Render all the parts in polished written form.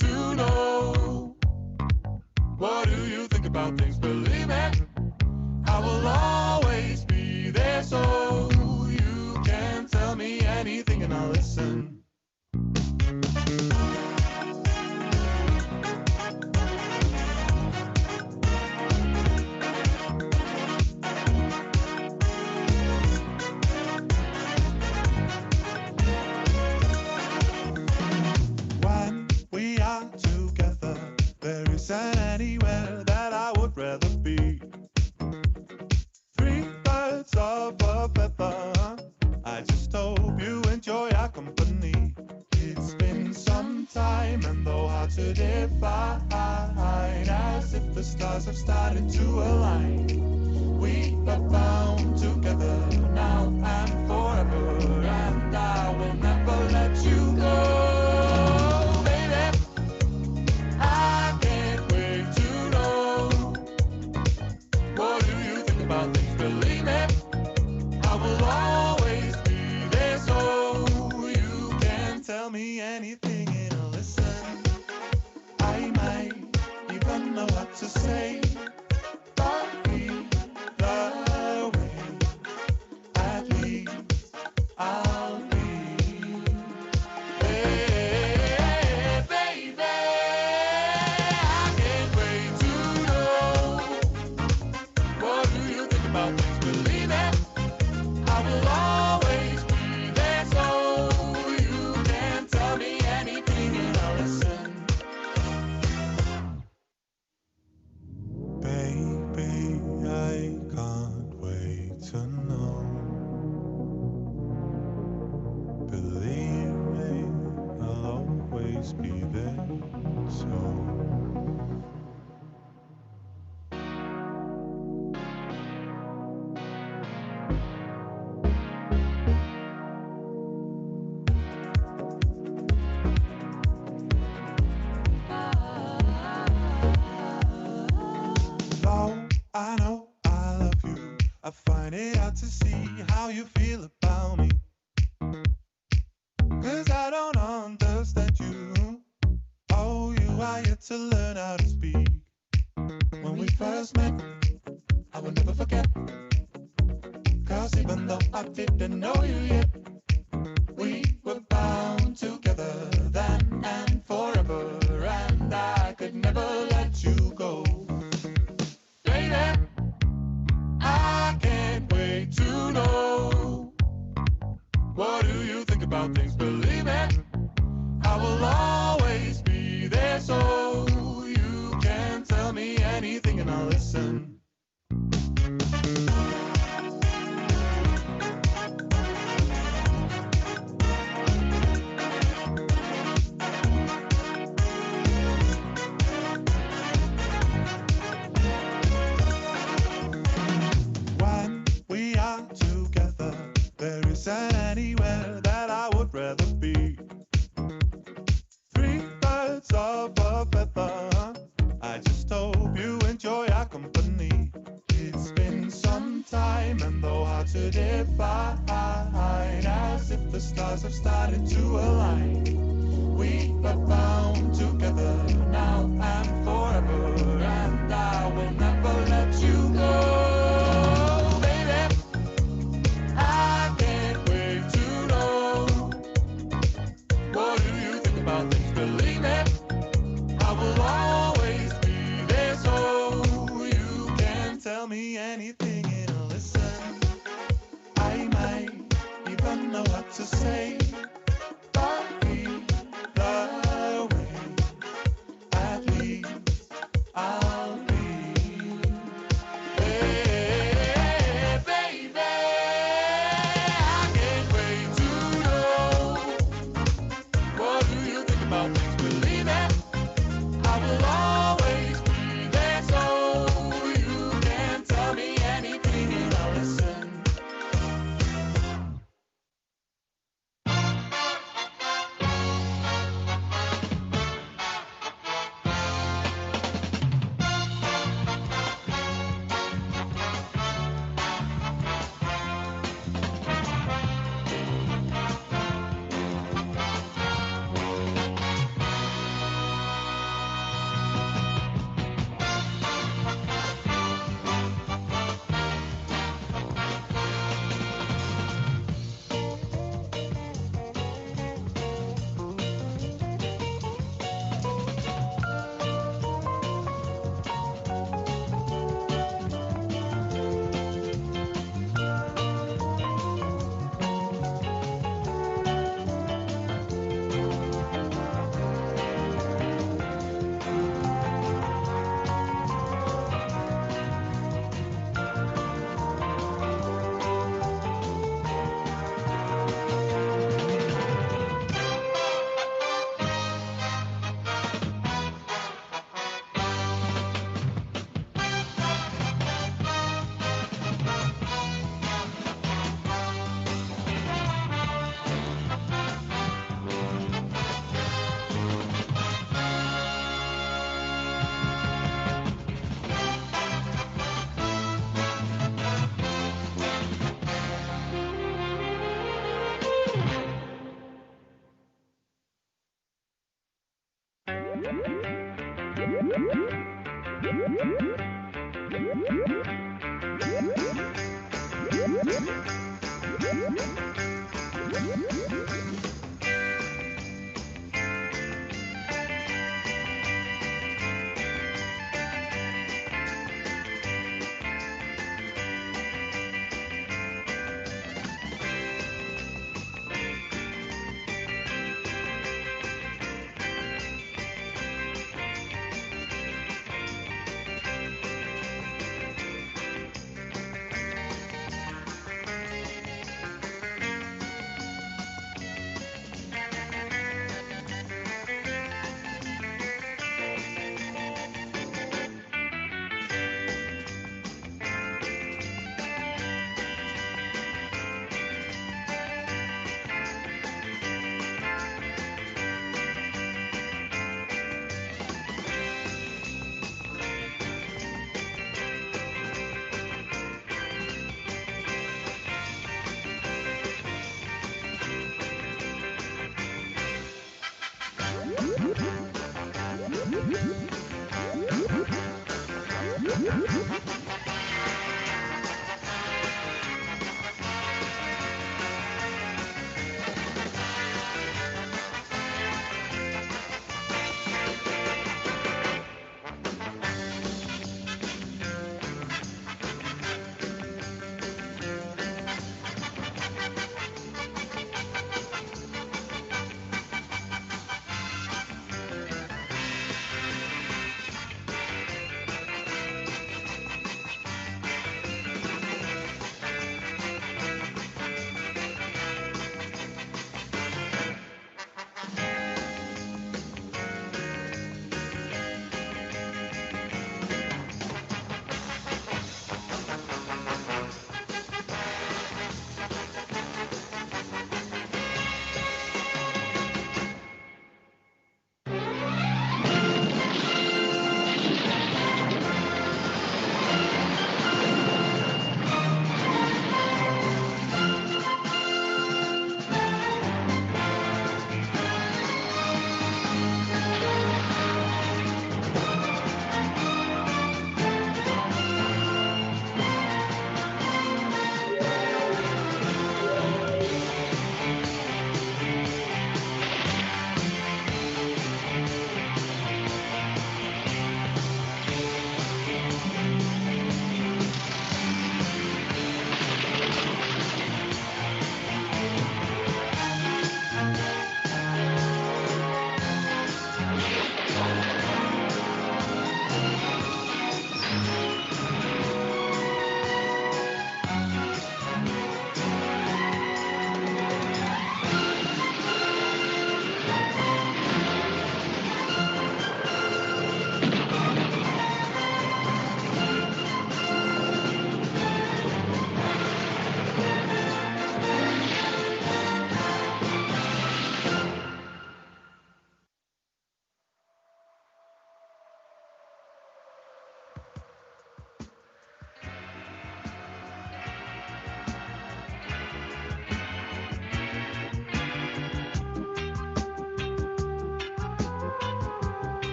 to know. What do you think about things? Believe it, I will always be there, so you can tell me anything and I'll listen. When we are together, there isn't anywhere that I would rather be. 3/3 of a feather. I just hope you enjoy our company. It's been some time and though hard to define, as if the stars have started to align. We are bound together now and forever, and I will never let you go. Baby, I can't wait to know. What do you think about things? Believe me, I will always be there, so you can tell me anything and I'll listen. I might even know what to say, but either way, at least I'll be. Hey, baby, I can't wait to know. What do you think about things? Believe it, I will always be there, so you can tell me anything and I'll listen. Baby, I can't wait to know. Believe me, I'll always be there, so. Though I know I love you, I find it hard to see how you feel about me. 'Cause I don't understand you. Oh, you are yet to learn how to speak. When we first met, I will never forget. 'Cause even though I didn't know you yet, we were bound together then and forever, and I could never let you go. Baby, I can't wait to know. What do you think about things? Believe it, I will always be there, so you can tell me anything and I'll listen. When we are together, there isn't anywhere that I would rather be. 3/3 of a feather. I just hope you enjoy our company. It's been some time and though hard to define, as if the stars have started to align. We are bound together now and forever, and I will never let you go. Baby, I can't wait to know. What do you think about things? Believe me, I will always be there, so you can tell me anything and I'll listen. I might even know what to say, but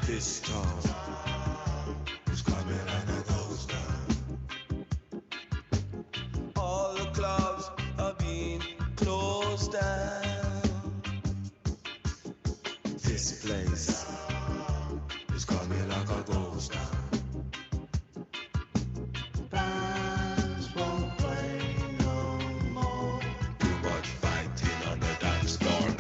This storm is coming and it goes down. All the clubs are being closed down. This place is coming like a ghost town. Bands won't play no more. Too much fighting on the dance floor.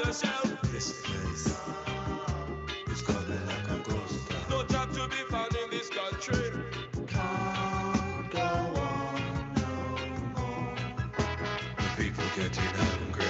yourself. This place is coming like a ghost town. No job to be found in this country. Can't go on no more. People getting hungry.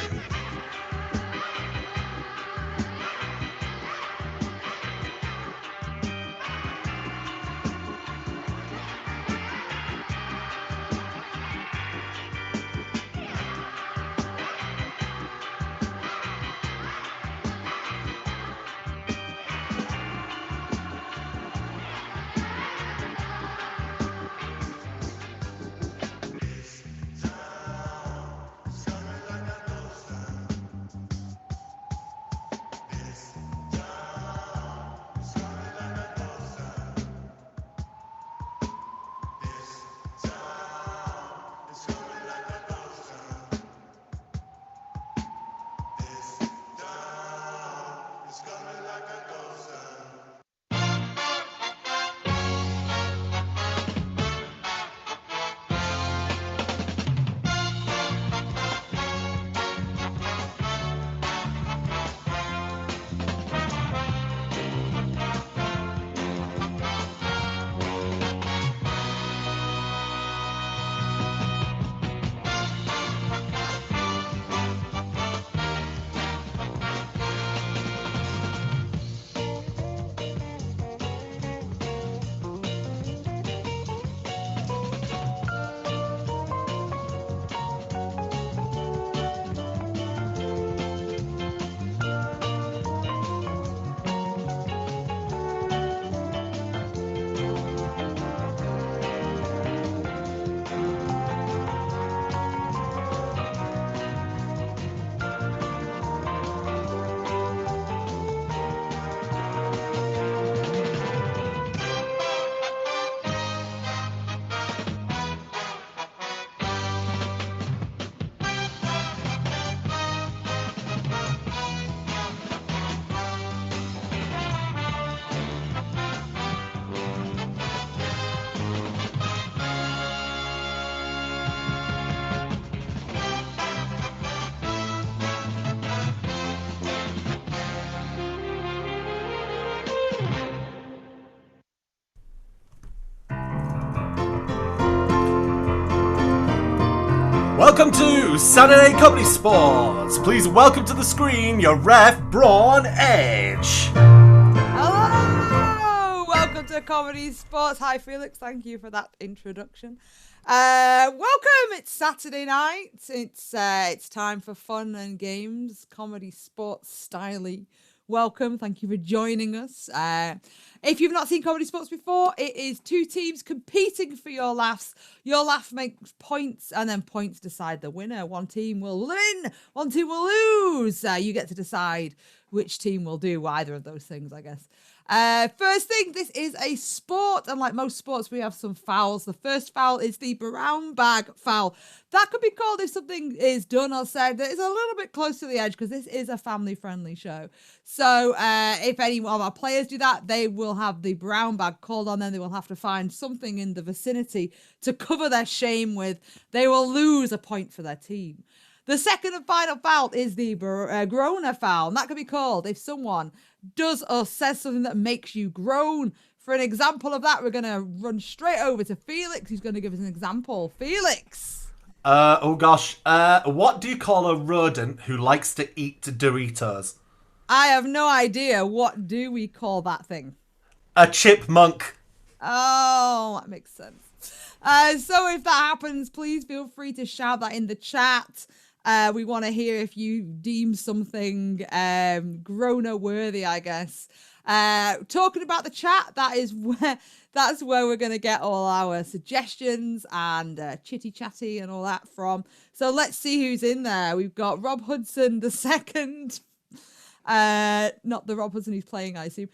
Welcome to Saturday Comedy Sports. Please welcome to the screen your ref, Braun Edge. Hello! Welcome to Comedy Sports. Hi, Felix. Thank you for that introduction. Welcome. It's Saturday night. It's time for fun and games. Comedy Sports styley. Welcome. Thank you for joining us. If you've not seen Comedy Sports before, it is two teams competing for your laughs. Your laugh makes points, and then points decide the winner. One team will win, one team will lose. You get to decide which team will do either of those things, I guess. First thing, this is a sport, and like most sports, we have some fouls. The first foul is the brown bag foul. That could be called if something is done or said that is a little bit close to the edge, because this is a family-friendly show. So if any of our players do that, they will have the brown bag called on them. They will have to find something in the vicinity to cover their shame with. They will lose a point for their team. The second and final foul is the groaner foul. And that can be called if someone does or says something that makes you groan. For an example of that, we're going to run straight over to Felix, who's going to give us an example. Felix. What do you call a rodent who likes to eat Doritos? I have no idea. What do we call that thing? A chipmunk. Oh, that makes sense. So if that happens, please feel free to shout that in the chat. We want to hear if you deem something groaner worthy, I guess. Talking about the chat, that's where we're going to get all our suggestions and chitty chatty and all that from. So let's see who's in there. We've got Rob Hudson II. Not the Rob Hudson who's playing, I assume.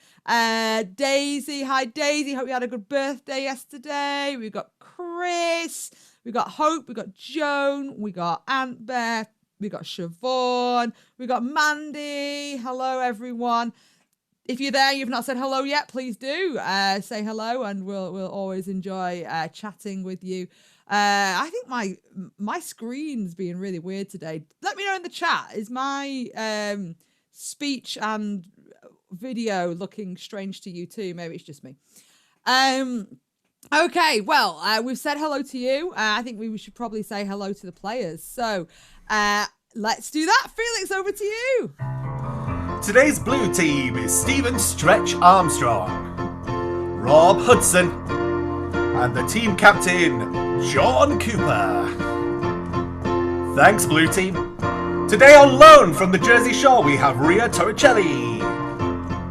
Daisy. Hi, Daisy. Hope you had a good birthday yesterday. We've got Chris. We got Hope. We got Joan. We got Ant Bear. We got Siobhan. We got Mandy. Hello, everyone. If you're there, you've not said hello yet, please do say hello, and we'll always enjoy chatting with you. I think my screen's being really weird today. Let me know in the chat. Is my speech and video looking strange to you too. Maybe it's just me. Okay, well, we've said hello to you. I think we should probably say hello to the players. So let's do that. Felix, over to you. Today's blue team is Stephen Stretch Armstrong, Rob Hudson, and the team captain, John Cooper. Thanks, blue team. Today on loan from the Jersey Shore, we have Ria Torricelli,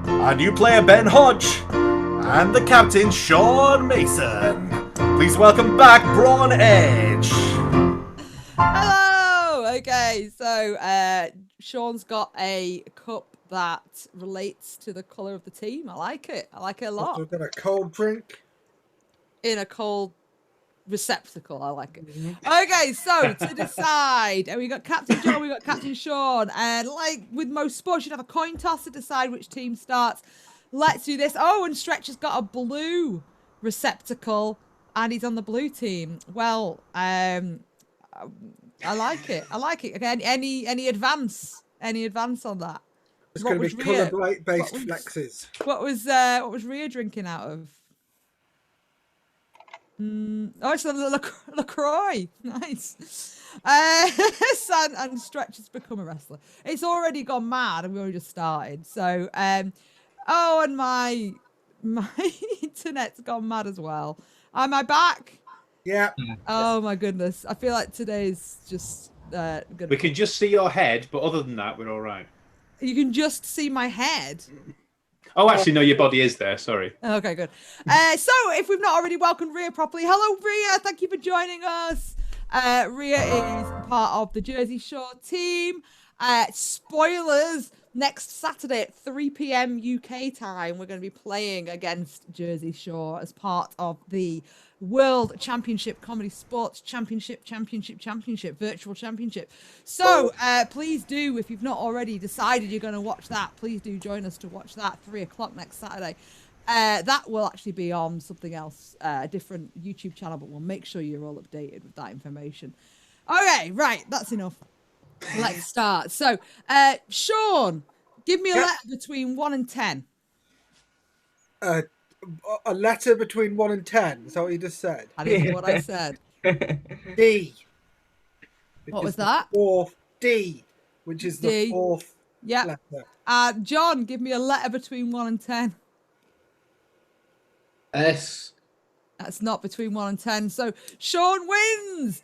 our new player, Ben Hodge, and the captain, Sean Mason. Please welcome back, Braun Edge. Hello! Okay, so Sean's got a cup that relates to the colour of the team. I like it. I like it a lot. We've got a cold drink. In a cold receptacle. I like it. Okay, so to decide, and we got Captain John, we got Captain Sean, and like with most sports, you'd have a coin toss to decide which team starts. Let's do this. Oh, and Stretch has got a blue receptacle, and he's on the blue team. Well, I like it. I like it. Again, any advance? Any advance on that? It's going to be colour-based flexes. What was Ria drinking out of? Oh, it's a LaCroix. Nice. And Stretch has become a wrestler. It's already gone mad, and we only just started. So, oh, and my internet's gone mad as well. Am I back? Yeah. Oh my goodness. I feel like today's just good. We can just see your head, but other than that, we're all right. You can just see my head. Oh, actually, no, your body is there. Sorry. Okay, good. So, if we've not already welcomed Ria properly, hello, Ria. Thank you for joining us. Ria is part of the Jersey Shore team. Spoilers, next Saturday at 3 p.m. UK time, we're going to be playing against Jersey Shore as part of the World Championship ComedySportz Championship Virtual Championship. So please do, if you've not already decided you're going to watch that, please do join us to watch that 3 o'clock next Saturday. That will actually be on something else, a different YouTube channel, but we'll make sure you're all updated with that information. Okay, right, that's enough. Let's start. So, Sean, give me a letter between 1 and 10. A letter between 1 and 10. Is that what you just said? I didn't know what I said. D. What was that? Fourth D, which is the fourth letter. John, give me a letter between 1 and 10. S. That's not between 1 and 10. So Sean wins.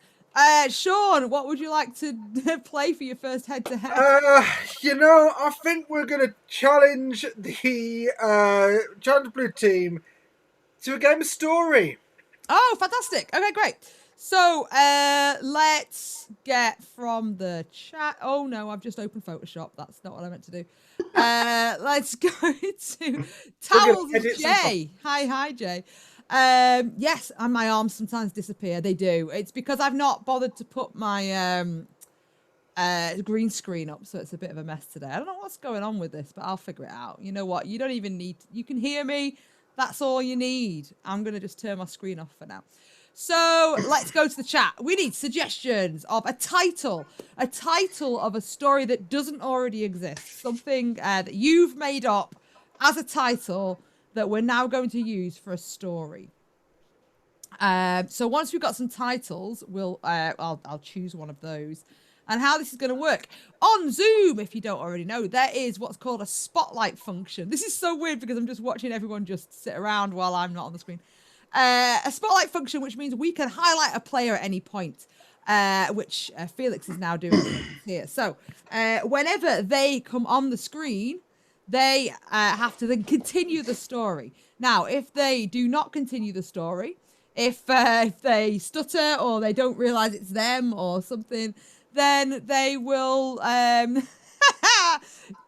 Sean, what would you like to play for your first head-to-head? I think we're going to challenge the Challenge Blue team to a game of story. Oh, fantastic. Okay, great. So, let's get from the chat. Oh, no, I've just opened Photoshop. That's not what I meant to do. Let's go to Towels Jay. Hi, Jay. Yes, and my arms sometimes disappear. They do. It's because I've not bothered to put my green screen up, so it's a bit of a mess today. I don't know what's going on with this, but I'll figure it out. You know what? You don't even need... You can hear me. That's all you need. I'm going to just turn my screen off for now. So let's go to the chat. We need suggestions of a title of a story that doesn't already exist. Something that you've made up as a title that we're now going to use for a story. So once we've got some titles, I'll choose one of those. And how this is going to work. On Zoom, if you don't already know, there is what's called a spotlight function. This is so weird because I'm just watching everyone just sit around while I'm not on the screen. A spotlight function, which means we can highlight a player at any point, which Felix is now doing here. So whenever they come on the screen, they have to then continue the story. Now, if they do not continue the story, if they stutter or they don't realize it's them or something, then they will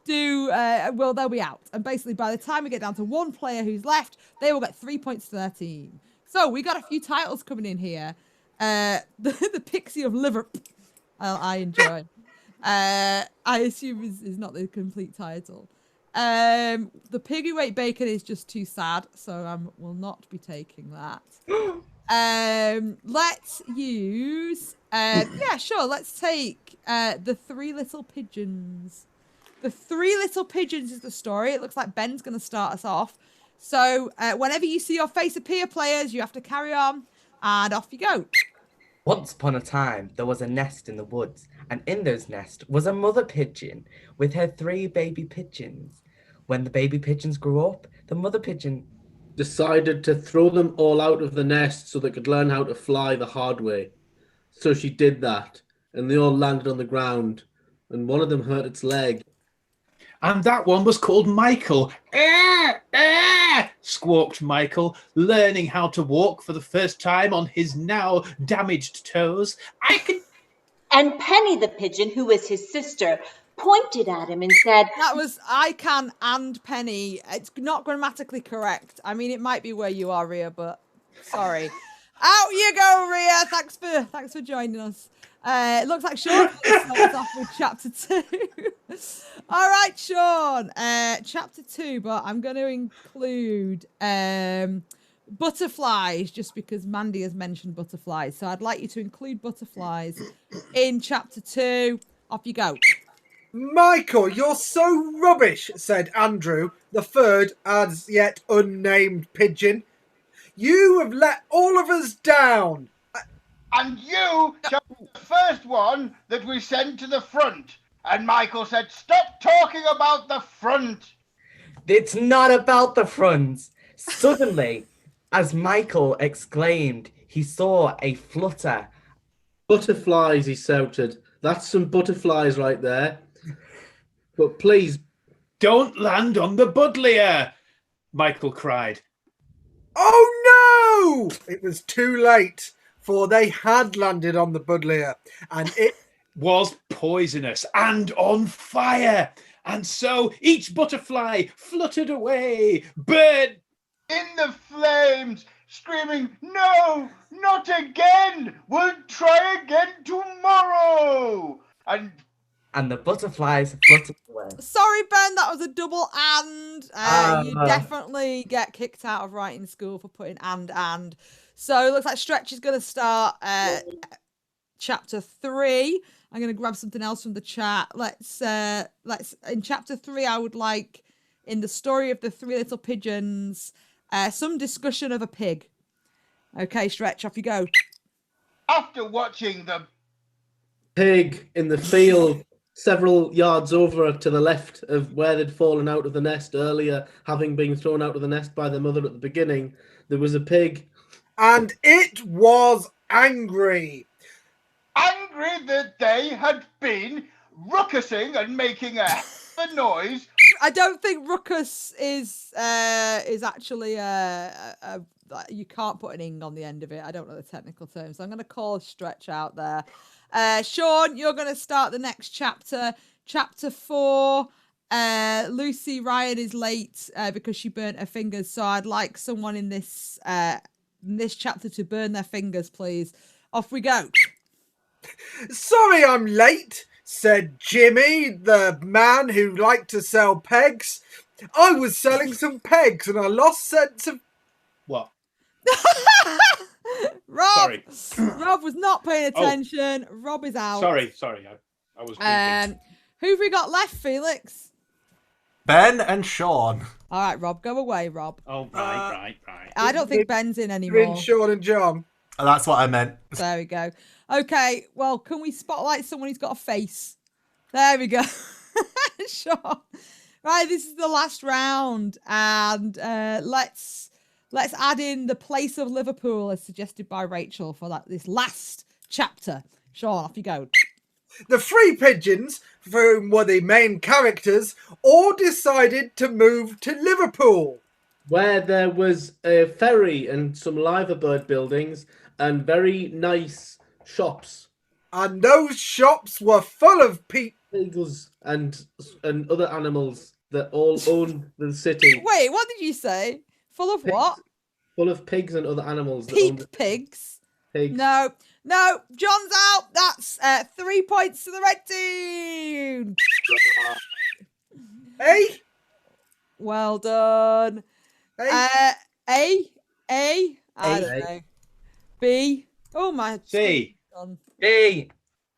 they'll be out. And basically, by the time we get down to one player who's left, they will get 3 points to their team. So we got a few titles coming in here. The Pixie of Liver, I enjoy. I assume is not the complete title. The Piggy Weight Bacon is just too sad, so I will not be taking that. Let's use... yeah, sure, let's take The Three Little Pigeons. The Three Little Pigeons is the story. It looks like Ben's going to start us off. So whenever you see your face appear, players, you have to carry on, and off you go. Once upon a time, there was a nest in the woods, and in those nest was a mother pigeon with her 3 baby pigeons. When the baby pigeons grew up, the mother pigeon decided to throw them all out of the nest so they could learn how to fly the hard way. So she did that, and they all landed on the ground, and one of them hurt its leg. And that one was called Michael. Squawked Michael, learning how to walk for the first time on his now damaged toes. And Penny the pigeon, who was his sister, pointed at him and said, That was I can and Penny. It's not grammatically correct. I mean, it might be where you are, Rhea, but sorry. Out you go, Rhea. Thanks for joining us. It looks like Sean starts off with chapter 2. All right, Sean. Chapter 2, but I'm going to include butterflies just because Mandy has mentioned butterflies. So I'd like you to include butterflies in chapter 2. Off you go. Michael, you're so rubbish, said Andrew, the third as yet unnamed pigeon. You have let all of us down. And you chose the first one that we sent to the front. And Michael said, stop talking about the front. It's not about the fronts. Suddenly, as Michael exclaimed, he saw a flutter. Butterflies, he shouted. That's some butterflies right there. But please, don't land on the buddleia, Michael cried. Oh no! It was too late, for they had landed on the buddleia, and it was poisonous and on fire. And so each butterfly fluttered away, burned in the flames, screaming, no, not again. We'll try again tomorrow. And the butterflies fluttered away. Sorry, Ben, that was a double and. You definitely get kicked out of writing school for putting and. So it looks like Stretch is going to start chapter 3. I'm going to grab something else from the chat. Let's in chapter 3, I would like, in the story of the 3 little pigeons, some discussion of a pig. Okay, Stretch, off you go. After watching the pig in the field several yards over to the left of where they'd fallen out of the nest earlier, having been thrown out of the nest by their mother at the beginning, there was a pig. And it was angry. Angry that they had been ruckusing and making a noise. I don't think ruckus is actually you can't put an ing on the end of it. I don't know the technical terms. So I'm going to call Stretch out there. Sean, you're going to start the next chapter. Chapter 4. Lucy Ryan is late because she burnt her fingers. So I'd like someone in this chapter to burn their fingers, please. Off we go. Sorry I'm late, said Jimmy, the man who liked to sell pegs. I was selling some pegs and I lost sense of... What? Rob! Sorry. Rob was not paying attention. Oh. Rob is out. Sorry. I was thinking. Who have we got left, Felix? Ben and Sean. All right, Rob, go away, Rob. Oh, right. I don't think Ben's in anymore. You're in Sean and John. Oh, that's what I meant. There we go. Okay, well, can we spotlight someone who's got a face? There we go. Sean. Right, this is the last round, and let's add in the place of Liverpool as suggested by Rachel for this last chapter. Sean, off you go. The 3 pigeons, whom were the main characters, all decided to move to Liverpool, where there was a ferry and some liverbird buildings and very nice shops. And those shops were full of pigs and other animals that all own the city. Wait, what did you say? Full of pigs. What? Full of pigs and other animals. Pigs? Pigs. No, John's out. That's 3 points to the red team. Hey? Well done. Hey? I don't know. B. Oh, my... C. A.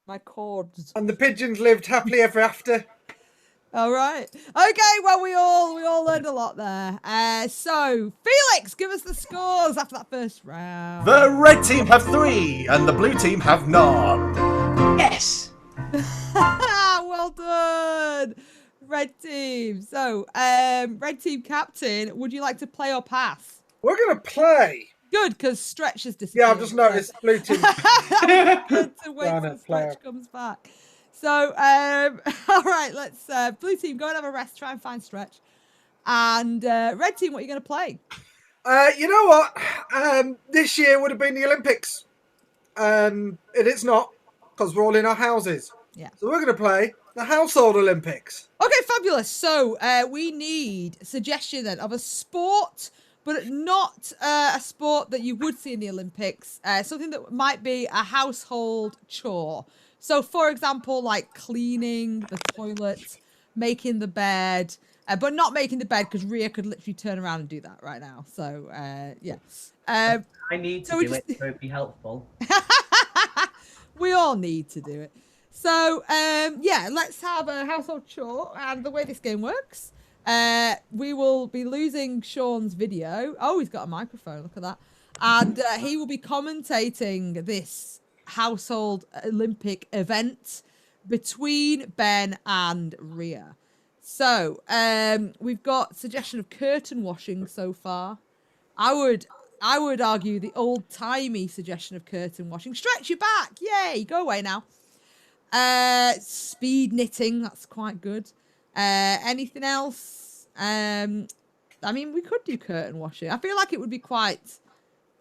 My cords. And the pigeons lived happily ever after. All right. Okay, well, we all learned a lot there. So, Felix, give us the scores after that first round. The red team have 3 and the blue team have none. Yes. Well done, red team. So, red team captain, would you like to play or pass? We're going to play. Good, because Stretch has disappeared. Yeah, I've just noticed blue team. Good to wait till Stretch comes back. So, all right, let's, blue team, go and have a rest, try and find Stretch. And red team, what are you going to play? You know what? This year would have been the Olympics. And it's not, because we're all in our houses. Yeah. So we're going to play the household Olympics. Okay, fabulous. So we need a suggestion then of a sport, but not a sport that you would see in the Olympics. Something that might be a household chore. So, for example, like cleaning the toilet, making the bed, but not making the bed because Rhea could literally turn around and do that right now. So, yeah. I need to do it, so it'd be helpful. We all need to do it. So, yeah, let's have a household chore. And the way this game works, we will be losing Sean's video. Oh, he's got a microphone. Look at that. And he will be commentating this household Olympic event between Ben and Rhea. So, we've got suggestion of curtain washing so far. I would argue the old-timey suggestion of curtain washing. Stretch your back. Yay. Go away now. Speed knitting. That's quite good. Anything else? I mean, we could do curtain washing. I feel like it would be quite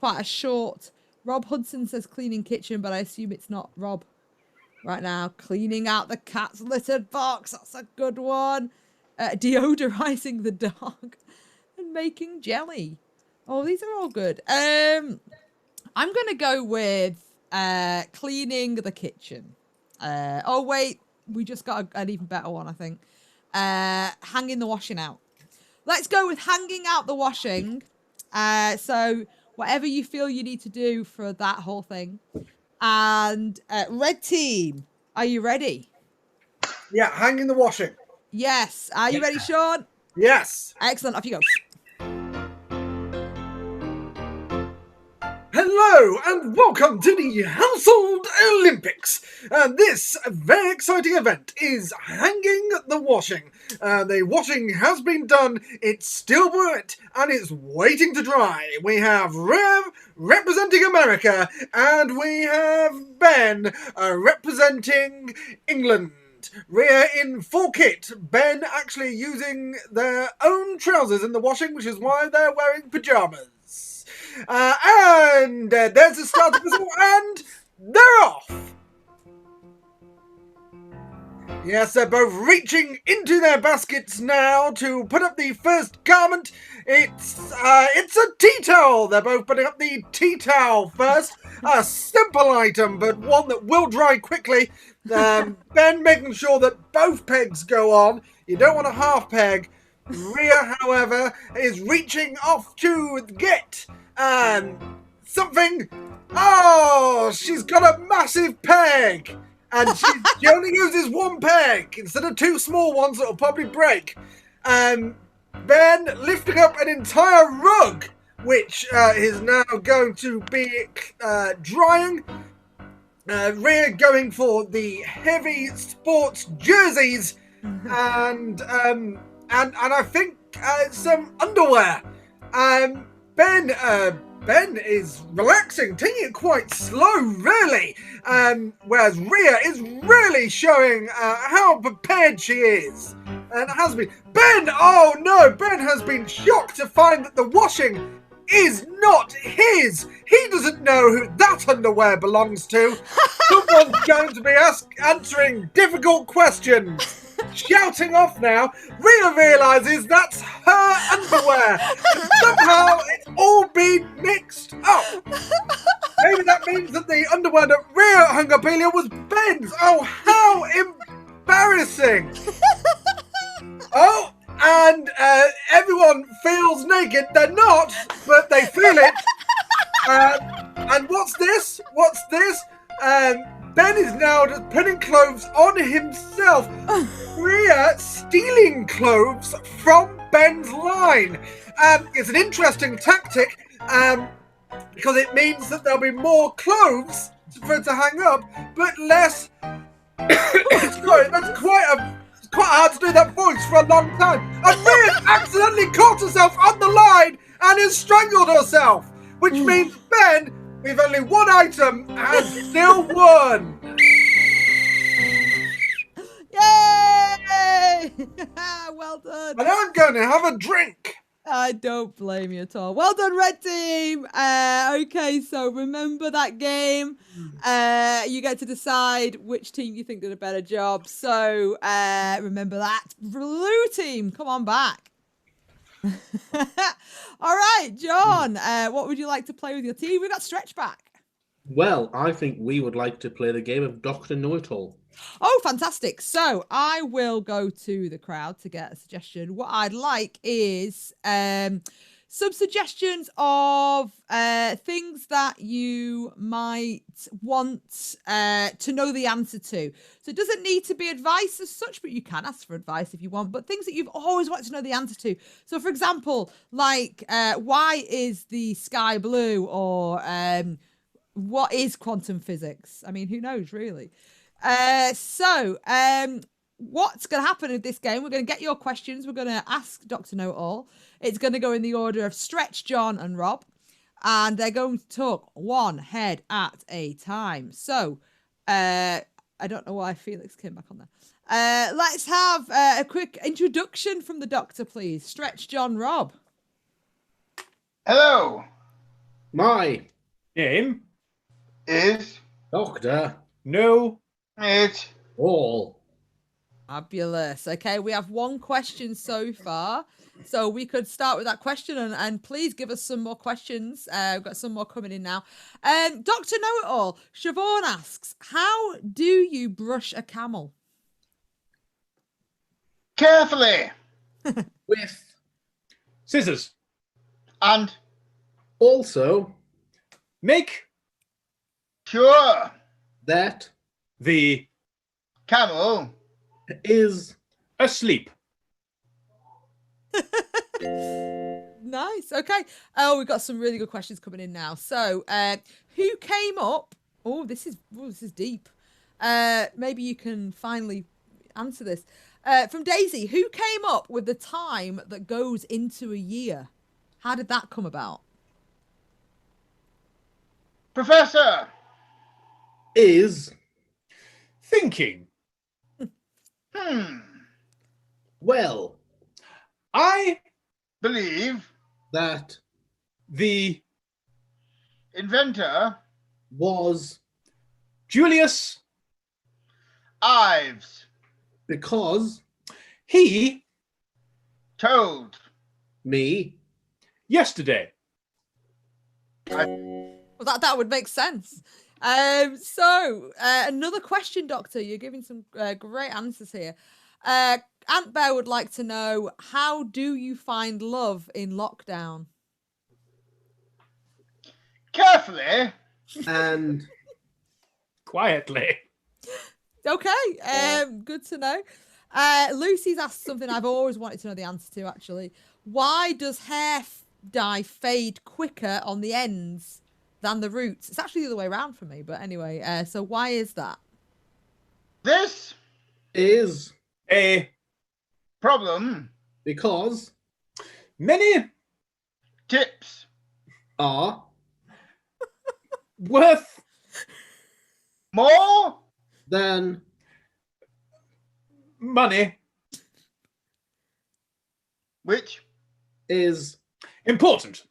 a short. Rob Hudson says cleaning kitchen, but I assume it's not Rob right now. Cleaning out the cat's littered box. That's a good one. Deodorizing the dog and making jelly. Oh, these are all good. I'm going to go with cleaning the kitchen. Oh, wait. We just got an even better one, I think. Hanging the washing out. Let's go with hanging out the washing. So whatever you feel you need to do for that whole thing. And red team, are you ready? Yeah, hanging the washing. Yes. Are you ready, Sean? Yes. Excellent. Off you go. Hello and welcome to the Household Olympics. This very exciting event is hanging the washing. The washing has been done, it's still wet, and it's waiting to dry. We have Rev representing America, and we have Ben representing England. Rhea in full kit, Ben actually using their own trousers in the washing, which is why they're wearing pyjamas. And there's the start of whistle, and they're off. Yes, they're both reaching into their baskets now to put up the first garment. It's a tea towel. They're both putting up the tea towel first. A simple item, but one that will dry quickly. Ben making sure that both pegs go on. You don't want a half peg. Rhea, however, is reaching off to get something. Oh, she's got a massive peg. And she only uses one peg instead of two small ones that will probably break. Ben lifting up an entire rug, which is now going to be drying. Rhea going for the heavy sports jerseys and I think some underwear. Ben is relaxing, taking it quite slow, really. Whereas Rhea is really showing how prepared she is. And has been. Ben! Oh no! Ben has been shocked to find that the washing is not his. He doesn't know who that underwear belongs to. Someone's going to be answering difficult questions. Shouting off now, Rhea realises that's her underwear. And somehow it's all been mixed up. Maybe that means that the underwear that Rhea hung up earlier was Ben's. Oh, how embarrassing. Oh, and everyone feels naked. They're not, but they feel it. And what's this? What's this? Ben is now just putting clothes on himself. Rhea stealing cloves from Ben's line. It's an interesting tactic because it means that there'll be more cloves for it to hang up, but less. That's quite hard to do that voice for a long time. And Miriam accidentally caught herself on the line and has strangled herself, which means Ben, we've only one item and still won. Yay! Well done. And I'm going to have a drink. I don't blame you at all. Well done, red team. Okay, so remember that game. You get to decide which team you think did a better job. So remember that. Blue team, come on back. All right, John, what would you like to play with your team? We got Stretch back. Well, I think we would like to play the game of Dr. Know-It-All. Oh, fantastic. So I will go to the crowd to get a suggestion. What I'd like is some suggestions of things that you might want to know the answer to. So it doesn't need to be advice as such, but you can ask for advice if you want, but things that you've always wanted to know the answer to. So for example, like why is the sky blue, or what is quantum physics? I mean, who knows really? So what's going to happen in this game? We're going to get your questions. We're going to ask Dr. Know-It-All. It's going to go in the order of Stretch, John, and Rob. And they're going to talk one head at a time. So, I don't know why Felix came back on there. Let's have a quick introduction from the doctor, please. Stretch, John, Rob. Hello. My Name Is Doctor No it All. Fabulous. Okay, we have one question so far. So we could start with that question, and please give us some more questions. We've got some more coming in now. Dr. Know-It-All, Siobhan asks, how do you brush a camel? carefully With scissors? and also Make sure that the camel is asleep. Nice. Okay. Oh, we've got some really good questions coming in now. So, who came up? Oh, this is deep. Maybe you can finally answer this. From Daisy, who came up with the time that goes into a year? How did that come about? Professor is Thinking. well I believe that the inventor was Julius Ives because he told me yesterday. Well, that would make sense. So another question, Doctor. You're giving some great answers here. Ant Bear would like to know, how do you find love in lockdown? carefully and Quietly. Okay, good to know. Lucy's asked something I've always wanted to know the answer to, actually. Why does hair dye fade quicker on the ends than the roots? It's actually the other way around for me, but anyway, so why is that? this is A problem because many tips are worth more than money which is important.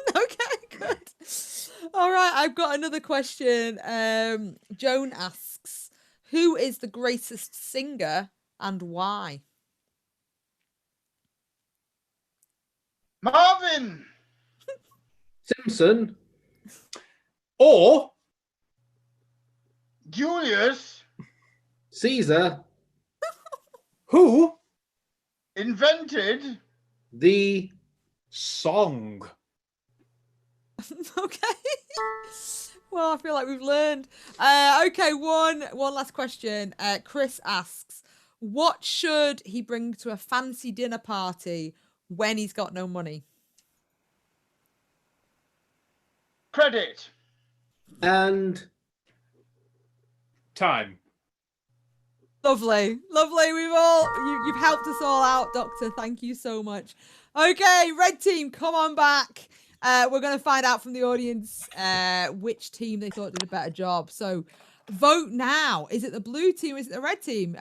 Okay, good. All right, I've got another question. Joan asks, who is the greatest singer and why? Marvin Simpson Or Julius Caesar who invented the song. Okay. Well, I feel like we've learned. Okay, one last question. Chris asks, What should he bring to a fancy dinner party when he's got no money? Credit. And Time. Lovely. You've helped us all out, Doctor. Thank you so much. Okay, red team, come on back. We're going to find out from the audience which team they thought did a better job. So vote now. Is it the blue team? Is it the red team?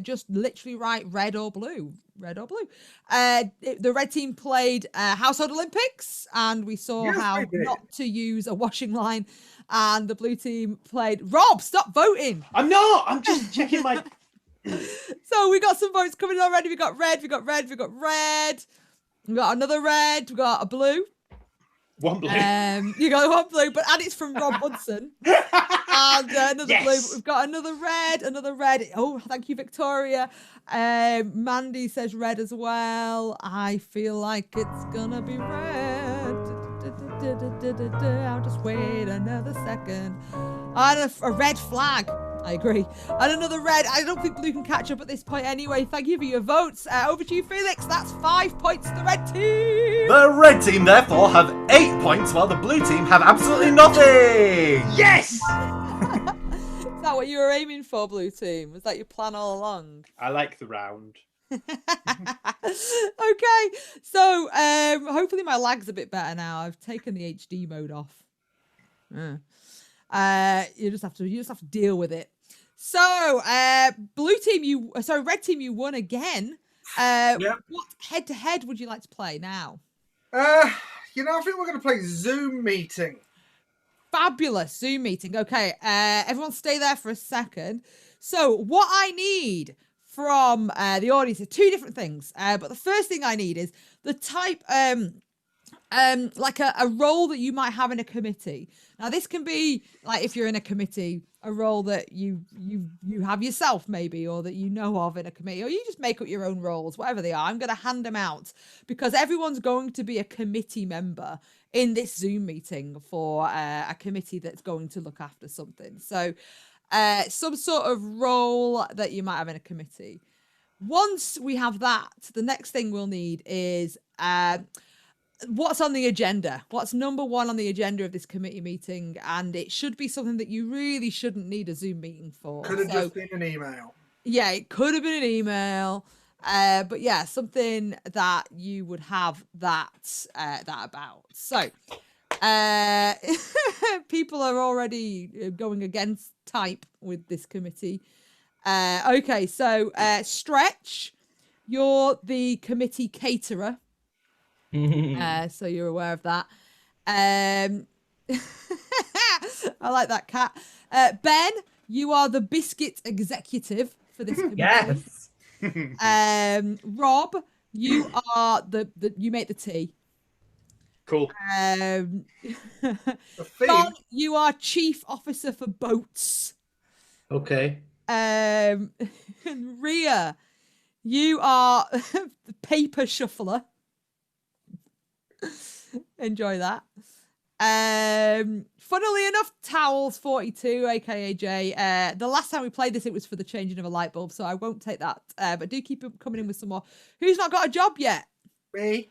Just literally write red or blue. Red or blue. The red team played Household Olympics, and we saw how not to use a washing line. And the blue team played... Rob, stop voting. I'm not. I'm just checking my... So we got some votes coming in already. We got red. We got another red. We got a blue. One blue. You got one blue, and it's from Rob Hudson. And another blue. But we've got another red. Oh, thank you, Victoria. Mandy says red as well. I feel like it's gonna be red. I'll just wait another second. And a red flag. I agree. And another red. I don't think blue can catch up at this point anyway. Thank you for your votes. Over to you, Felix. That's 5 points to the red team. The red team, therefore, have 8 points, while the blue team have absolutely nothing. Yes! Is that what you were aiming for, blue team? Was that your plan all along? I like the round. Okay. So, hopefully my lag's a bit better now. I've taken the HD mode off. You just have to deal with it. So, red team, you won again. What head-to-head would you like to play now? I think we're going to play Zoom meeting. Fabulous. Zoom meeting. Okay, everyone stay there for a second. So, what I need from the audience are 2 different things. But the first thing I need is the type... like a role that you might have in a committee. Now, this can be like, if you're in a committee, a role that you have yourself maybe, or that you know of in a committee, or you just make up your own roles, whatever they are. I'm going to hand them out because everyone's going to be a committee member in this Zoom meeting for a committee that's going to look after something. So some sort of role that you might have in a committee. Once we have that, the next thing we'll need is... what's on the agenda? What's number 1 on the agenda of this committee meeting? And it should be something that you really shouldn't need a Zoom meeting for. Could have just been an email. Yeah, it could have been an email. But yeah, something that you would have that about. So people are already going against type with this committee. Okay, so Stretch, you're the committee caterer. So you're aware of that. I like that, Cat. Ben, you are the biscuit executive for this committee. Yes. Rob, you are you make the tea. Cool. John, you are chief officer for boats. Okay. And Rhea, you are the paper shuffler. Enjoy that. Funnily enough, Towels 42, aka Jay. The last time we played this, it was for the changing of a light bulb, so I won't take that. But do keep coming in with some more. Who's not got a job yet? Me.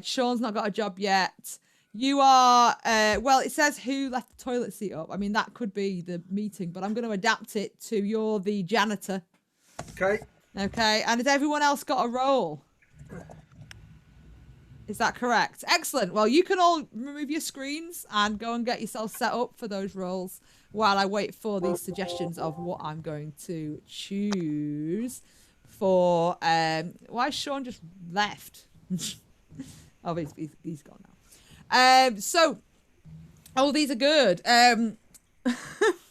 Sean's not got a job yet. You are. Well, it says who left the toilet seat up. I mean, that could be the meeting, but I'm going to adapt it to you're the janitor. Okay. Okay. And has everyone else got a role? Is that correct? Excellent. Well, you can all remove your screens and go and get yourself set up for those roles while I wait for these suggestions of what I'm going to choose for... why is Sean just left? Oh, he's gone now. Oh, these are good.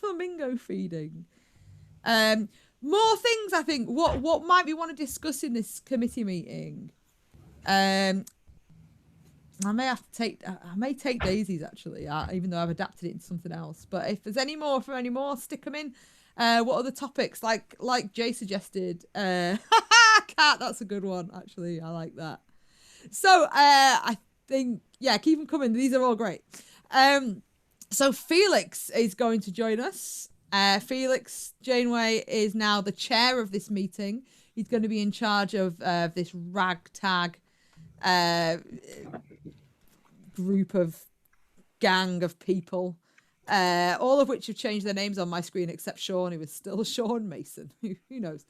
Flamingo feeding. More things, I think. What might we want to discuss in this committee meeting? I may take daisies actually, even though I've adapted it into something else. But if there's any more, stick them in. What other topics? Like Jay suggested. Cat, that's a good one actually. I like that. So I think keep them coming. These are all great. So Felix is going to join us. Felix Janeway is now the chair of this meeting. He's going to be in charge of this ragtag group of gang of people, all of which have changed their names on my screen except Sean, who is still Sean Mason. Who knows?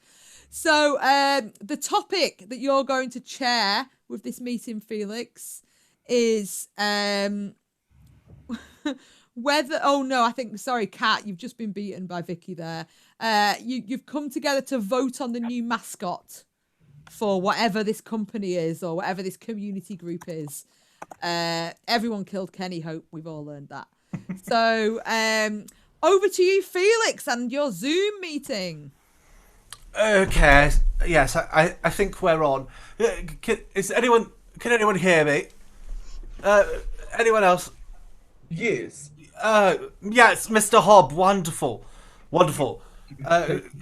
So the topic that you're going to chair with this meeting, Felix, is whether... Oh, no, sorry, Kat, you've just been beaten by Vicky there. You've come together to vote on the new mascot for whatever this company is or whatever this community group is. Everyone killed Kenny Hope. We've all learned that. So over to you, Felix, and your Zoom meeting. Okay. Yes, I think we're on. Can anyone hear me? Anyone else? Yes. Yes, Mr. Hobb. Wonderful.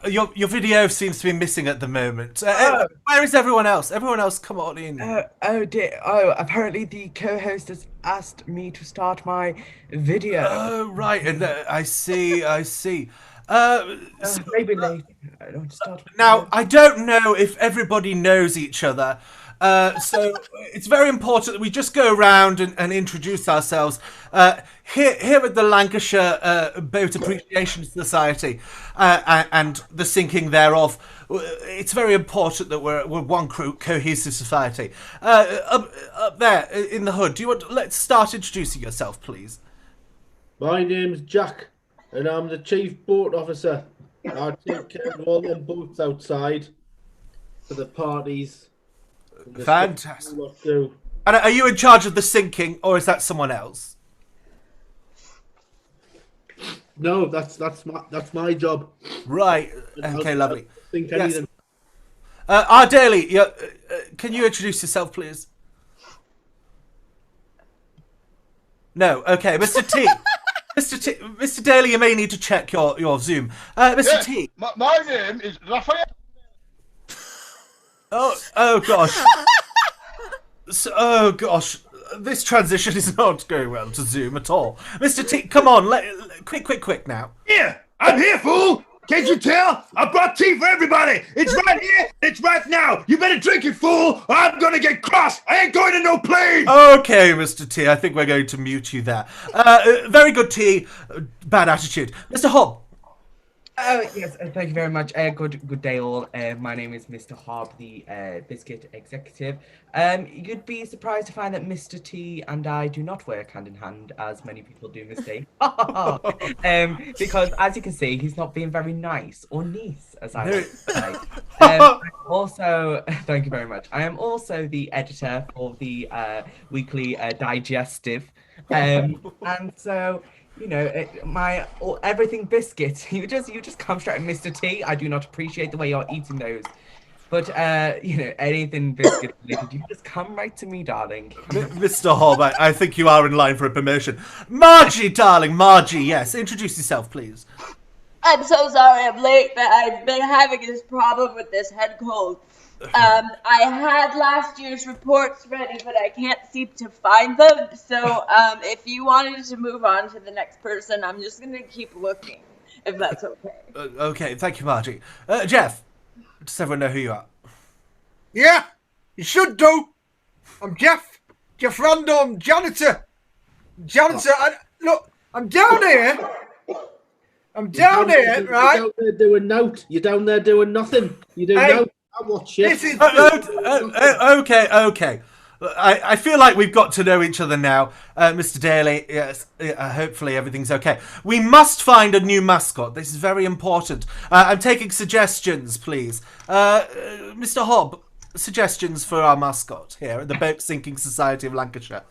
Your video seems to be missing at the moment. Where is everyone else? Everyone else, come on in. Oh dear. Oh, apparently the co-host has asked me to start my video. Oh, right. And I see. Maybe late. I don't start. Now, I don't know if everybody knows each other. So it's very important that we just go around and introduce ourselves. Here at the Lancashire Boat Appreciation Society and the sinking thereof, it's very important that we're one cohesive society. Up there in the hood, let's start introducing yourself, please. My name's Jack, and I'm the chief boat officer. I take care of all them boats outside for the parties. Fantastic. And are you in charge of the sinking, or is that someone else? No, that's my job. Right. Okay, lovely. Sink Yes. anything. R. Daly, can you introduce yourself, please? No. Okay, Mr. T. Mr. Daly, you may need to check your Zoom. Mr. T. My name is Raphael. Oh gosh. Oh gosh. This transition is not going well to Zoom at all. Mr. T, come on, quick now. Here! I'm here, fool! Can't you tell? I brought tea for everybody! It's right here! It's right now! You better drink it, fool! Or I'm gonna get cross! I ain't going to no plane! Okay, Mr. T, I think we're going to mute you there. Very good T, bad attitude. Mr. Hobb. Oh, yes, thank you very much. Good day, all. My name is Mr. Hobb, the Biscuit Executive. You'd be surprised to find that Mr. T and I do not work hand in hand, as many people do mistake. Because, as you can see, he's not being very nice, or nice, as I would say. Also, thank you very much. I am also the editor for the weekly digestive. And so... You know, everything biscuit. You just come straight, Mr. T. I do not appreciate the way you're eating those, but you know, anything biscuit related, you just come right to me, darling. Mr. Hobb, I think you are in line for a promotion. Margie, darling, Margie. Yes, introduce yourself, please. I'm so sorry I'm late, but I've been having this problem with this head cold. I had last year's reports ready, but I can't seem to find them. So if you wanted to move on to the next person, I'm just going to keep looking, if that's okay. Okay, thank you, Margie. Jeff, does everyone know who you are? Yeah, you should do. I'm Jeff Random, janitor. Look, I'm down here, right? You're down there doing note. You're down there doing nothing. You do note. I watch it. This is Okay. I feel like we've got to know each other now, Mr. Daly. Yes, hopefully everything's okay. We must find a new mascot. This is very important. I'm taking suggestions, please. Mr. Hobb, suggestions for our mascot here at the Boat Sinking Society of Lancashire.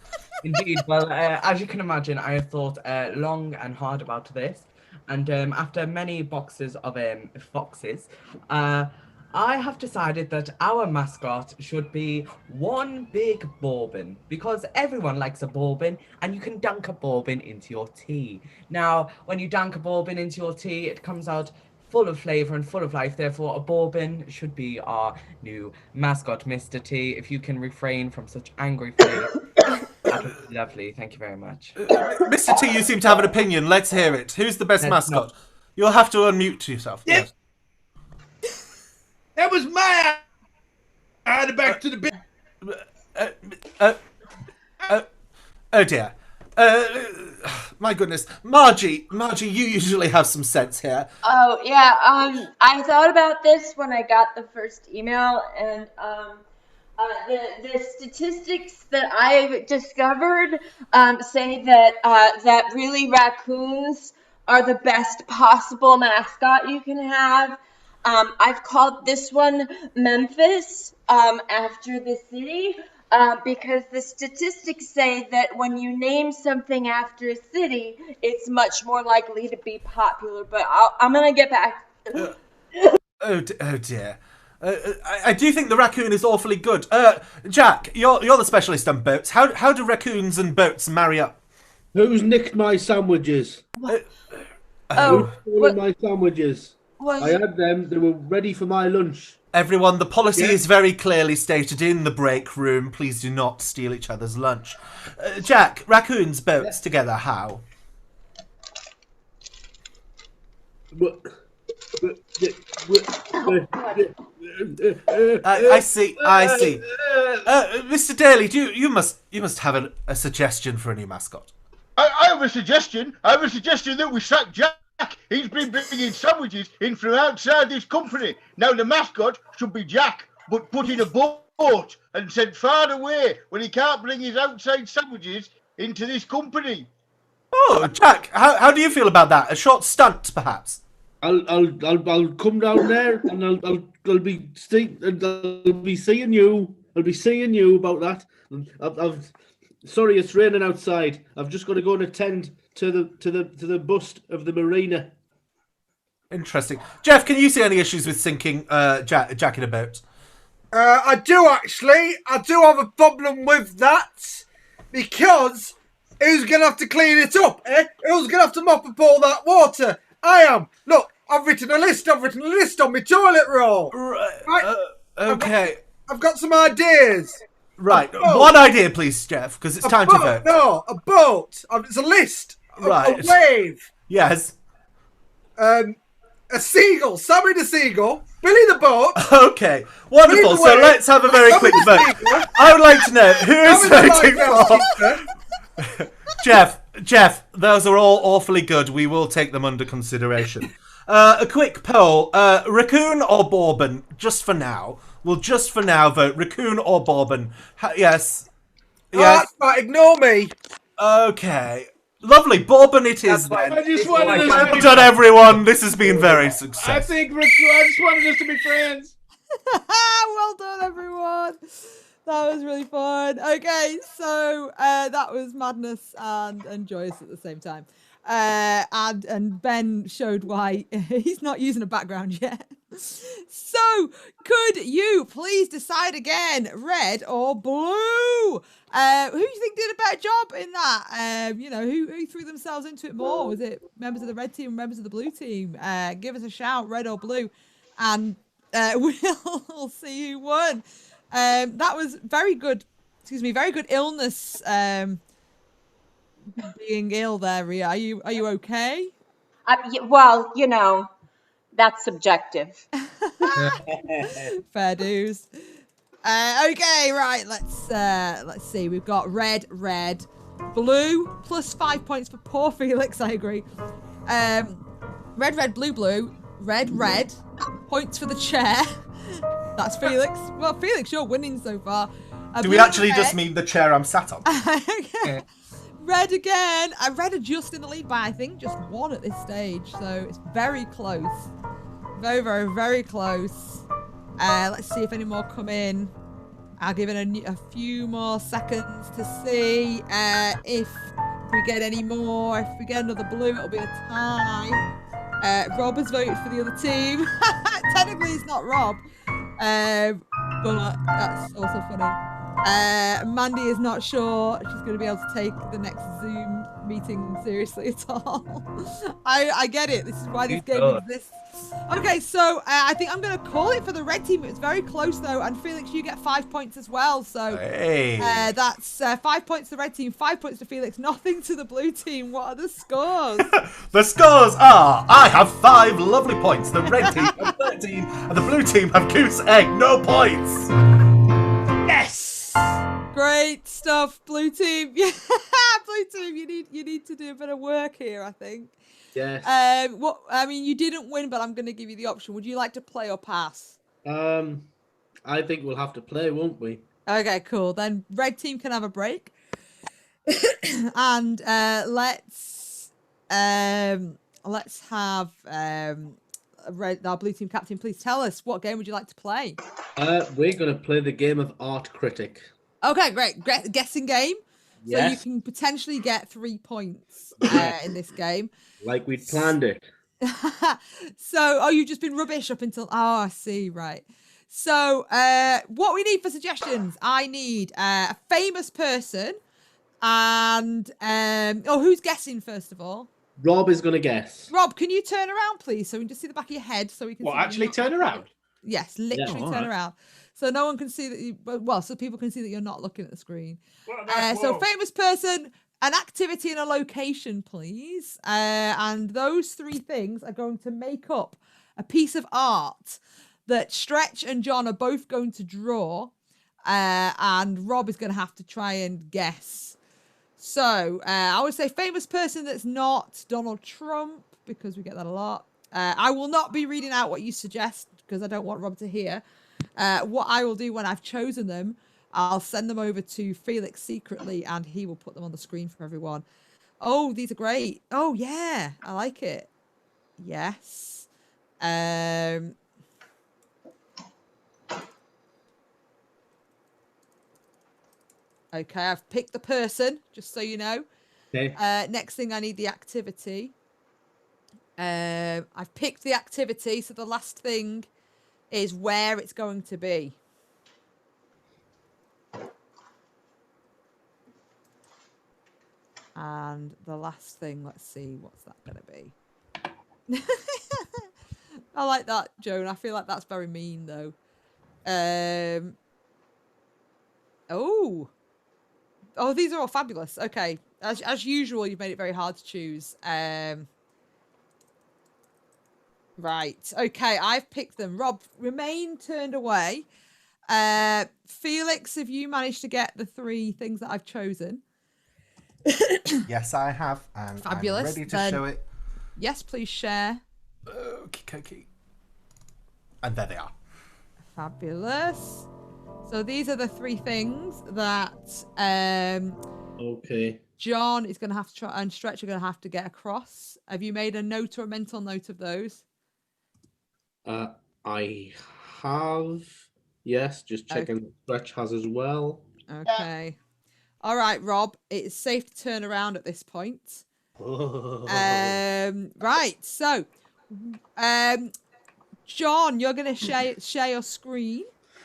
Indeed. Well, as you can imagine, I have thought long and hard about this, and after many boxes of foxes, I have decided that our mascot should be one big bourbon, because everyone likes a bourbon, and you can dunk a bourbon into your tea. Now, when you dunk a bourbon into your tea, it comes out full of flavour and full of life. Therefore, a bourbon should be our new mascot, Mr. T. If you can refrain from such angry feelings, that would be lovely. Thank you very much. Mr. T, you seem to have an opinion. Let's hear it. Who's the best mascot? You'll have to unmute yourself. Yeah. Yes. That was my idea. Back to the bit. Oh dear. My goodness. Margie, you usually have some sense here. Oh yeah, I thought about this when I got the first email, and the statistics that I've discovered say that that really raccoons are the best possible mascot you can have. I've called this one Memphis after the city. Because the statistics say that when you name something after a city, it's much more likely to be popular. But I'm gonna get back. Oh dear. I do think the raccoon is awfully good. Jack, you're the specialist on boats. How do raccoons and boats marry up? Who's nicked my sandwiches? Who's stolen my sandwiches? I had them. They were ready for my lunch. Everyone, the policy is very clearly stated in the break room. Please do not steal each other's lunch. Jack, raccoons, boats together, how? I see. Mr. Daly, you must have a suggestion for a new mascot. I have a suggestion. That we sack Jack. He's been bringing sandwiches in from outside this company. Now the mascot should be Jack, but put in a boat and sent far away when he can't bring his outside sandwiches into this company. Oh, Jack, how do you feel about that? A short stunt, perhaps? I'll come down there and I'll be seeing you. I'll be seeing you about that. Sorry, it's raining outside. I've just got to go and attend to the bust of the marina. Interesting. Jeff, can you see any issues with sinking Jack in a boat? I do actually. I do have a problem with that because who's going to have to clean it up? Who's going to have to mop up all that water? I am. Look, I've written a list on my toilet roll. Right. Okay. I've got some ideas. Right. One idea, please, Jeff, because it's time to vote. No, a boat. It's a list. Right. A wave. Yes. A seagull. Sammy the seagull. Billy the boat. Okay. Wonderful. So let's have a very quick vote. I would like to know who is voting for. Jeff, those are all awfully good. We will take them under consideration. A quick poll. Raccoon or Bourbon? Just for now. We'll just for now vote raccoon or Bourbon. Yes. Yes. Oh, ignore me. Okay. Lovely. Bourbon it is then. I just wanted us Well done, everyone. This has been very successful. I just wanted us to be friends. Well done, everyone. That was really fun. Okay, so that was madness and joyous at the same time. And Ben showed why he's not using a background yet. So, could you please decide again, red or blue? Who do you think did a better job in that? Who threw themselves into it more? Was it members of the red team or members of the blue team? Give us a shout, red or blue, and we'll see who won. That was very good. Very good illness. Being ill there, Rhea. Are you okay? Well, that's subjective. Fair dues. Okay, right. Let's see. We've got red, blue, plus 5 points for poor Felix. I agree. Red, blue, red. Points for the chair. That's Felix. Well, Felix, you're winning so far. Do we actually just mean the chair I'm sat on? Okay. Red again. Red are just in the lead by, I think, just one at this stage. So it's very close. Very, very, very close. Let's see if any more come in. I'll give it a few more seconds to see if we get any more. If we get another blue, it'll be a tie. Rob has voted for the other team. Technically, it's not Rob. But that's also funny. Mandy is not sure she's going to be able to take the next Zoom meeting seriously at all. I get it. This is why this game exists. Okay, so I think I'm going to call it for the red team. It was very close, though. And Felix, you get 5 points as well. So that's 5 points to the red team, 5 points to Felix, nothing to the blue team. What are the scores? The scores are: I have 5 lovely points, the red team have 13, and the blue team have goose egg, no points. Yes! Great stuff, blue team. Yeah, blue team, you need to do a bit of work here, I think. Yes. You didn't win, but I'm going to give you the option. Would you like to play or pass? I think we'll have to play, won't we? Okay, cool. Then red team can have a break. And let's have our blue team captain please tell us, what game would you like to play? We're going to play the game of Art Critic. Okay, great. Guessing game. Yes. So you can potentially get 3 points in this game. Like we'd planned it. So, you've just been rubbish up until... Oh, I see, right. So, what we need for suggestions, I need a famous person and... who's guessing, first of all? Rob is going to guess. Rob, can you turn around, please, so we can just see the back of your head so we can see... actually turn around? Yes, literally turn around. So no one can see that you... Well, so people can see that you're not looking at the screen. So famous person, an activity and a location, please. And those 3 things are going to make up a piece of art that Stretch and John are both going to draw. And Rob is going to have to try and guess. So I would say famous person that's not Donald Trump, because we get that a lot. I will not be reading out what you suggest because I don't want Rob to hear. What I will do when I've chosen them, I'll send them over to Felix secretly and he will put them on the screen for everyone. Oh, these are great. Oh, yeah. I like it. Yes. Okay, I've picked the person, just so you know. Okay. Next thing, I need the activity. I've picked the activity, so the last thing is where it's going to be. And the last thing, let's see, what's that going to be? I like that, Joan. I feel like that's very mean, though. Oh, these are all fabulous. Okay, as usual, you've made it very hard to choose. Right. Okay, I've picked them. Rob, remain turned away. Felix, have you managed to get the 3 things that I've chosen? Yes, I have. And fabulous. I'm ready to show it. Yes, please share. Okay. And there they are. Fabulous. So these are the 3 things that Okay. John is going to have to try and Stretch are going to have to get across. Have you made a note or a mental note of those? I have. Yes, just checking. Stretch has as well. Okay. All right, Rob. It's safe to turn around at this point. Right. So, John, you're going to share your screen.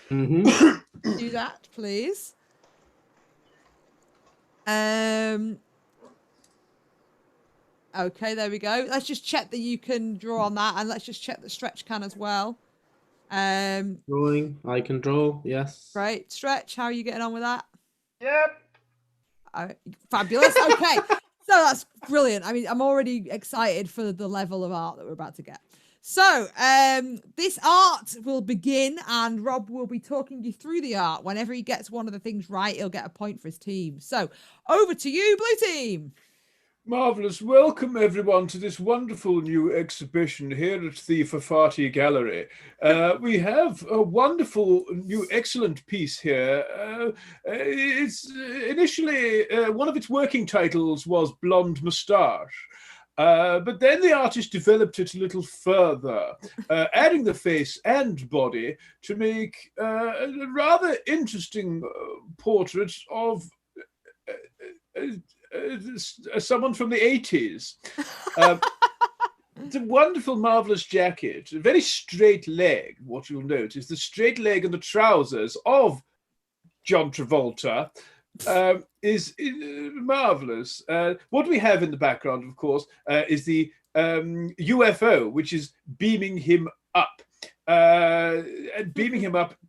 Mm-hmm. Do that, please. Okay, there we go. Let's just check that you can draw on that, and let's just check that Stretch can as well. Drawing. I can draw. Yes. Right, Stretch. How are you getting on with that? Yep. Fabulous. Okay, so that's brilliant. I mean, I'm already excited for the level of art that we're about to get. So, this art will begin, and Rob will be talking you through the art. Whenever he gets one of the things right, he'll get a point for his team. So, over to you, blue team. Marvellous. Welcome, everyone, to this wonderful new exhibition here at the Fafati Gallery. We have a wonderful new excellent piece here. It's initially, one of its working titles was Blonde Moustache. But then the artist developed it a little further, adding the face and body to make a rather interesting portrait of someone from the 80s. It's a wonderful, marvellous jacket, a very straight leg. What you'll note is the straight leg and the trousers of John Travolta, is marvelous. What we have in the background, of course, is the UFO, which is beaming him up,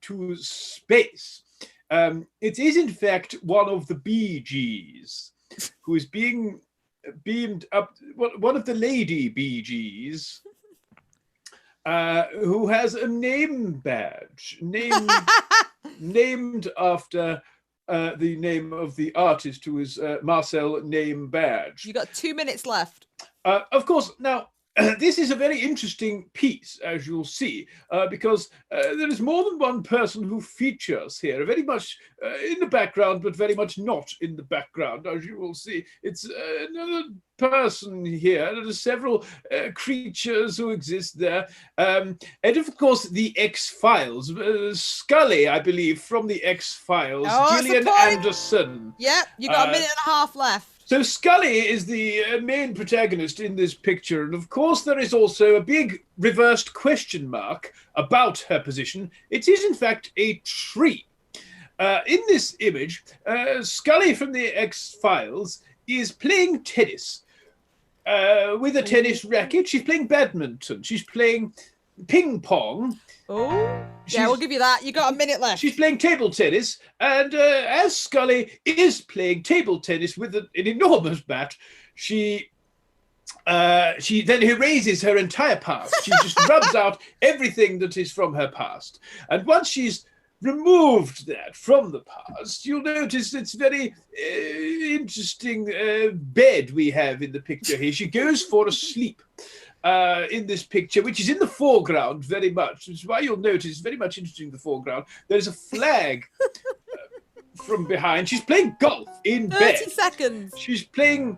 to space. It is, in fact, one of the Bee Gees who is being beamed up, one of the lady Bee Gees, who has a name badge named after the name of the artist, who is Marcel Name Badge. You got 2 minutes left. Of course, now, this is a very interesting piece, as you'll see, because there is more than one person who features here, very much in the background, but very much not in the background, as you will see. It's another person here. There are several creatures who exist there. And of course, the X-Files. Scully, I believe, from the X-Files. Oh, Gillian Anderson. Yep, you got a minute and a half left. So Scully is the main protagonist in this picture, and of course there is also a big reversed question mark about her position. It is in fact a tree. In this image, Scully from the X-Files is playing tennis with a tennis racket. She's playing badminton. She's playing ping pong. Oh, yeah, we'll give you that. You got a minute left. She's playing table tennis, and as Scully is playing table tennis with an enormous bat, she then erases her entire past. She just rubs out everything that is from her past. And once she's removed that from the past, you'll notice it's very interesting bed we have in the picture here. She goes for a sleep. In this picture, which is in the foreground very much. Which is why you'll notice very much interesting in the foreground. There's a flag from behind. She's playing golf in bed. 30 seconds. She's playing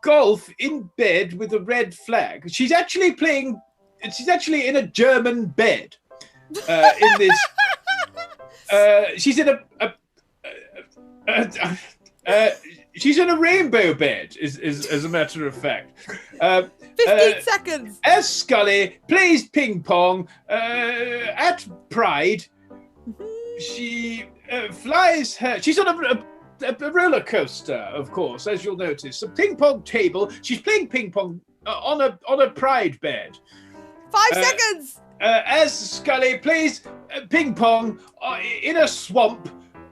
golf in bed with a red flag. She's actually in a German bed in this. She's in she's in a rainbow bed, as a matter of fact. 15 seconds. As Scully plays ping pong at Pride, she flies her. She's on a roller coaster, of course, as you'll notice. A ping pong table. She's playing ping pong on a Pride bed. 5 seconds. As Scully plays ping pong in a swamp.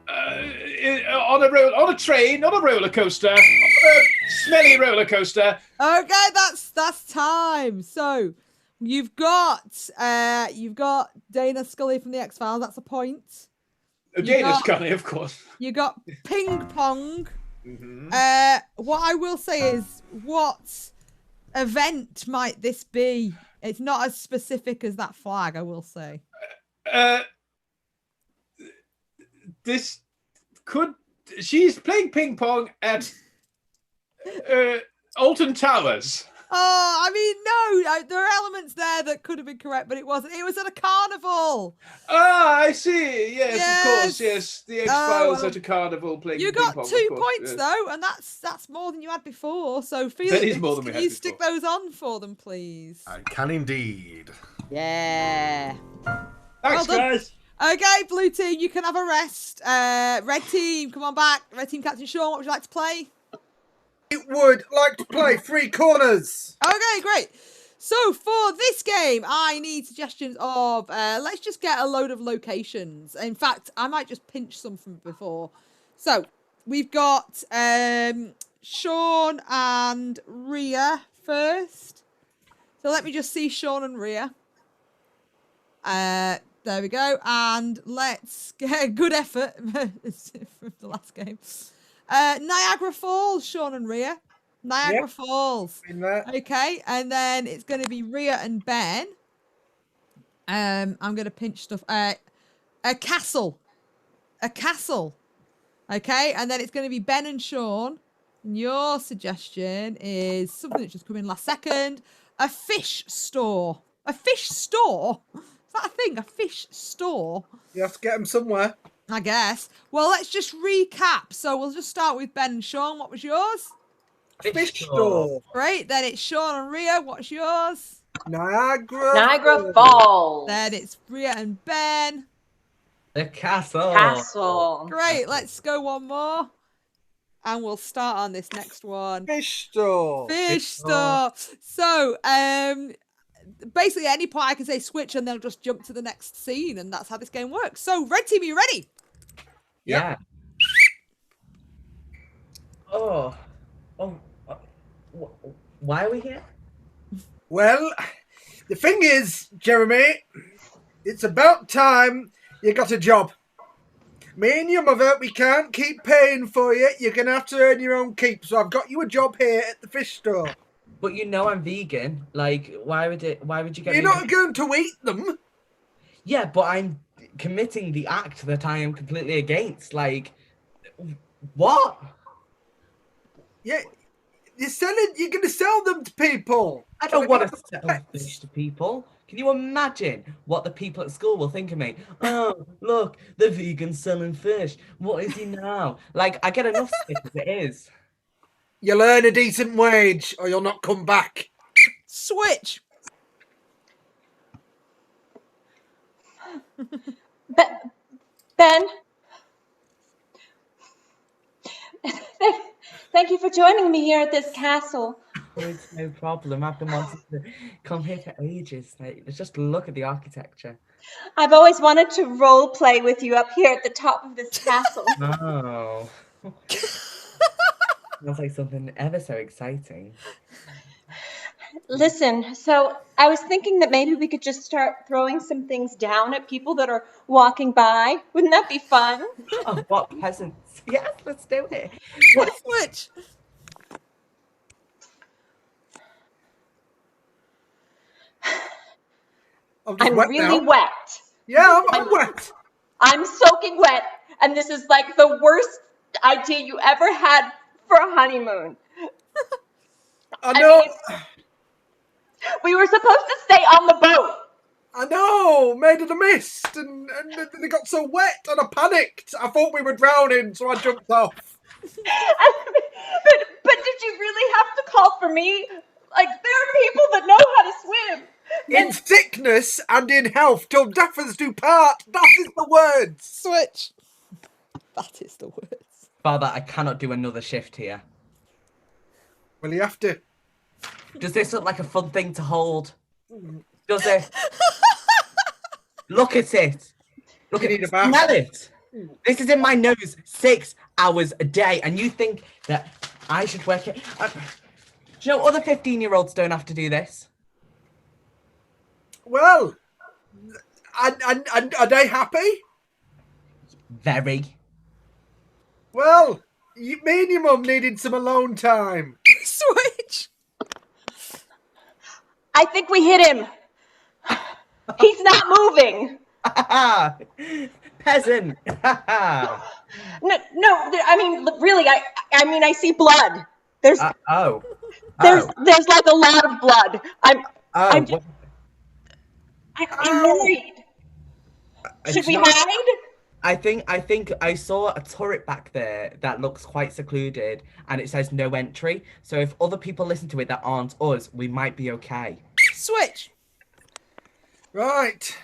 On a train, on a roller coaster, on a smelly roller coaster. Okay, that's time. So you've got Dana Scully from the X-Files. That's a point. Dana Scully, of course. You got ping pong. Mm-hmm. What I will say is, what event might this be? It's not as specific as that flag, I will say. This could. She's playing ping pong at Alton Towers. Oh, I mean, no, there are elements there that could have been correct, but it wasn't. It was at a carnival. Ah, I see. Yes, of course. Yes, the X-Files at a carnival playing You ping got pong. 2 points though, and that's more than you had before. So, Felix, That is more than we can had you stick those on for them, please? I can indeed. Yeah. Thanks, Well done. guys. Okay, blue team, you can have a rest. Red team, come on back. Red team captain Sean, what would you like to play? I would like to play Three Corners. Okay, great. So for this game, I need suggestions of, let's just get a load of locations. In fact, I might just pinch some from before. So we've got Sean and Rhea first. So let me just see Sean and Rhea. There we go. And let's get a good effort from the last game. Niagara Falls, Sean and Rhea. Niagara Falls. Okay, and then it's going to be Rhea and Ben. I'm going to pinch stuff. A castle. A castle. Okay, and then it's going to be Ben and Sean. And your suggestion is something that just come in last second. A fish store. A fish store? Is that a thing? A fish store? You have to get them somewhere. I guess. Well, let's just recap. So we'll just start with Ben and Sean. What was yours? Fish store. Great. Then it's Sean and Rhea. What's yours? Niagara Falls. Then it's Rhea and Ben. The castle. Castle. Great. Let's go one more. And we'll start on this next one. Fish store. Fish store. So, basically, at any point I can say switch and they'll just jump to the next scene, and that's how this game works. So, red team, are you ready? Yeah. Oh. Why are we here? Well, the thing is, Jeremy, it's about time you got a job. Me and your mother, we can't keep paying for you. You're going to have to earn your own keep. So I've got you a job here at the fish store. But you know I'm vegan. Like, why would you get You're me? not going to eat them. Yeah, but I'm committing the act that I am completely against. Like, what? Yeah, you're going to sell them to people. I don't want to sell fish to people. Can you imagine what the people at school will think of me? Oh, look, the vegan's selling fish. What is he now? Like, I get enough stick as it is. You'll earn a decent wage or you'll not come back. Switch. Ben? Thank you for joining me here at this castle. It's no problem. I've been wanting to come here for ages. Like, just look at the architecture. I've always wanted to role play with you up here at the top of this castle. Oh. Sounds like something ever so exciting. Listen, so I was thinking that maybe we could just start throwing some things down at people that are walking by. Wouldn't that be fun? Oh, what peasants? Yes, let's do it. Switch. I'm really wet. Yeah, I'm wet. I'm soaking wet, and this is like the worst idea you ever had for a honeymoon. I know. We were supposed to stay on the boat. I know. Made of the mist, and they got so wet, and I panicked. I thought we were drowning, so I jumped off. but did you really have to call for me? Like, there are people that know how to swim. In sickness and in health, till death us do part. That is the words. Switch. That is the words. Father, I cannot do another shift here. Well, you have to. Does this look like a fun thing to hold? Does it? Look at it. Look at it. Smell it. This is in my nose 6 hours a day, and you think that I should work it? Do you know other 15-year-olds don't have to do this? Well, are they happy? Very. Well, me and your mum needed some alone time. Switch. I think we hit him. He's not moving. Peasant. No, I mean, really, I mean, I see blood. There's like a lot of blood. I'm worried. Should we hide? I think I saw a turret back there that looks quite secluded, and it says no entry. So if other people listen to it that aren't us, we might be okay. Switch. Right.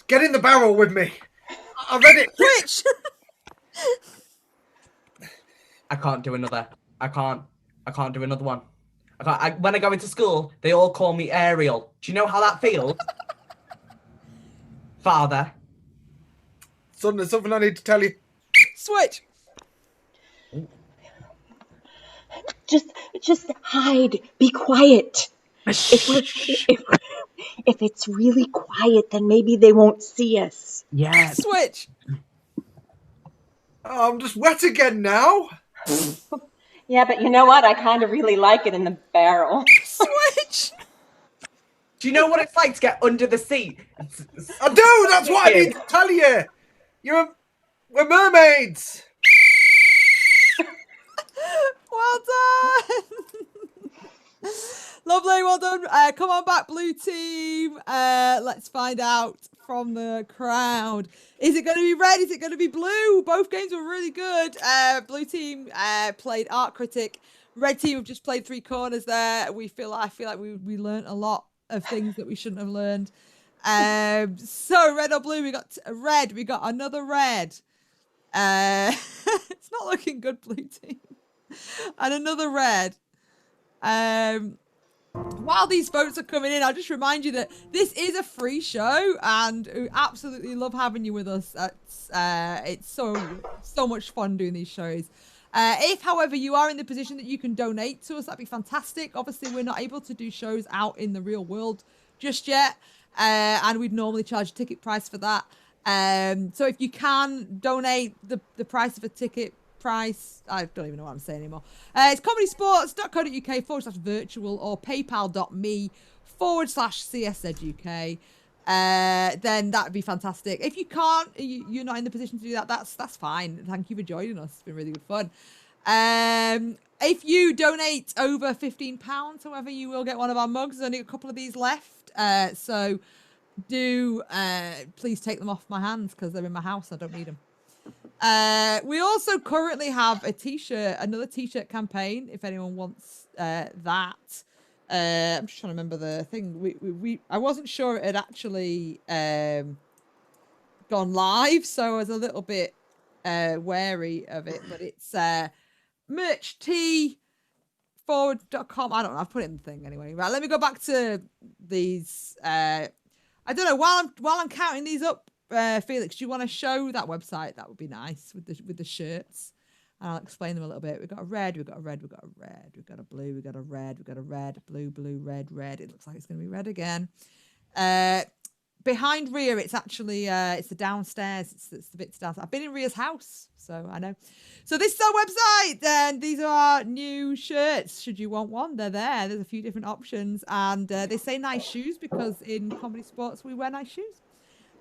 Get in the barrel with me. I read it. Switch. I can't do another. I can't do another one. When I go into school, they all call me Ariel. Do you know how that feels? Father. Son, there's something I need to tell you. Switch. Just hide. Be quiet. If it's really quiet, then maybe they won't see us. Yeah. Switch. Oh, I'm just wet again now. Yeah, but you know what? I kind of really like it in the barrel. Switch. Do you know what it's like to get under the seat? I do. That's what I need to tell you. We're mermaids. Well done. Lovely, well done. Come on back, blue team. Let's find out from the crowd. Is it going to be red? Is it going to be blue? Both games were really good. Blue team played Art Critic. Red team have just played Three Corners there. I feel like we learned a lot of things that we shouldn't have learned. So red or blue? We got red. We got another red. It's not looking good, blue team. And another red. While these votes are coming in, I'll just remind you that this is a free show, and we absolutely love having you with us. It's so much fun doing these shows. If, however, you are in the position that you can donate to us, that'd be fantastic. Obviously, we're not able to do shows out in the real world just yet, and we'd normally charge a ticket price for that. So if you can donate the price of a ticket price, I don't even know what I'm saying anymore. It's comedysportz.co.uk/virtual or paypal.me/CSZUK. Then that would be fantastic. If you can't, you're not in the position to do that, that's fine. Thank you for joining us. It's been really good fun. If you donate over £15, however, you will get one of our mugs. There's only a couple of these left. So do please take them off my hands because they're in my house. I don't need them. We also currently have another t-shirt campaign if anyone wants that. I'm just trying to remember the thing. I wasn't sure it had actually gone live, so I was a little bit wary of it, but it's merchtforward.com. I don't know, I've put it in the thing anyway. Right, let me go back to these. I don't know, while I'm counting these up, Felix, do you want to show that website? That would be nice with the shirts. And I'll explain them a little bit. We've got a red, we've got a red, we've got a red, we've got a blue, we've got a red, we've got a red, blue, blue, red, red. It looks like it's going to be red again. Behind Rhea, it's actually it's the downstairs. It's the bits downstairs. I've been in Rhea's house, so I know. So this is our website, and these are our new shirts. Should you want one, they're there. There's a few different options, and they say nice shoes because in ComedySportz we wear nice shoes.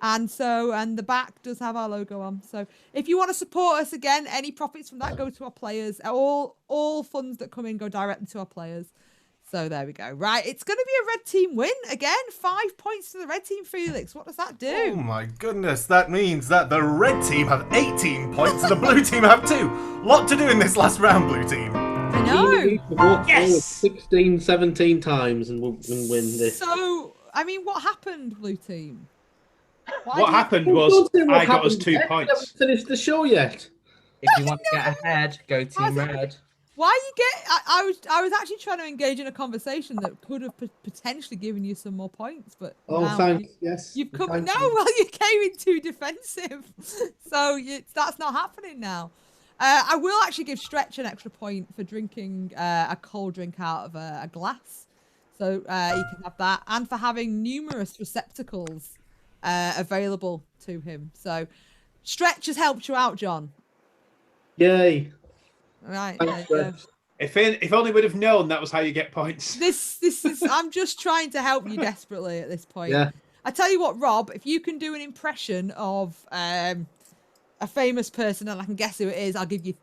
And the back does have our logo on. So if you want to support us, again, any profits from that go to our players. All funds that come in go directly to our players. So there we go. Right, it's going to be a red team win. Again, 5 points to the red team, Felix. What does that do? Oh my goodness, that means that the red team have 18 points and the blue team have 2. Lot to do in this last round, blue team. I know. You need to walk forward 16, 17 times and win this. So, I mean, what happened, blue team? What happened was I got us 2 points. I haven't finished the show yet. If you want to get ahead, go team red. Why you get? I was actually trying to engage in a conversation that could have potentially given you some more points, but thanks. Yes, you've come. thank No, you. well, you came in too defensive, so that's not happening now. I will actually give Stretch an extra point for drinking a cold drink out of a glass, so you can have that, and for having numerous receptacles available to him. So Stretch has helped you out, John. Yay. Right. Thanks, there you go. If only we'd have known that was how you get points. This is. I'm just trying to help you desperately at this point. Yeah. I tell you what, Rob, if you can do an impression of a famous person and I can guess who it is, I'll give you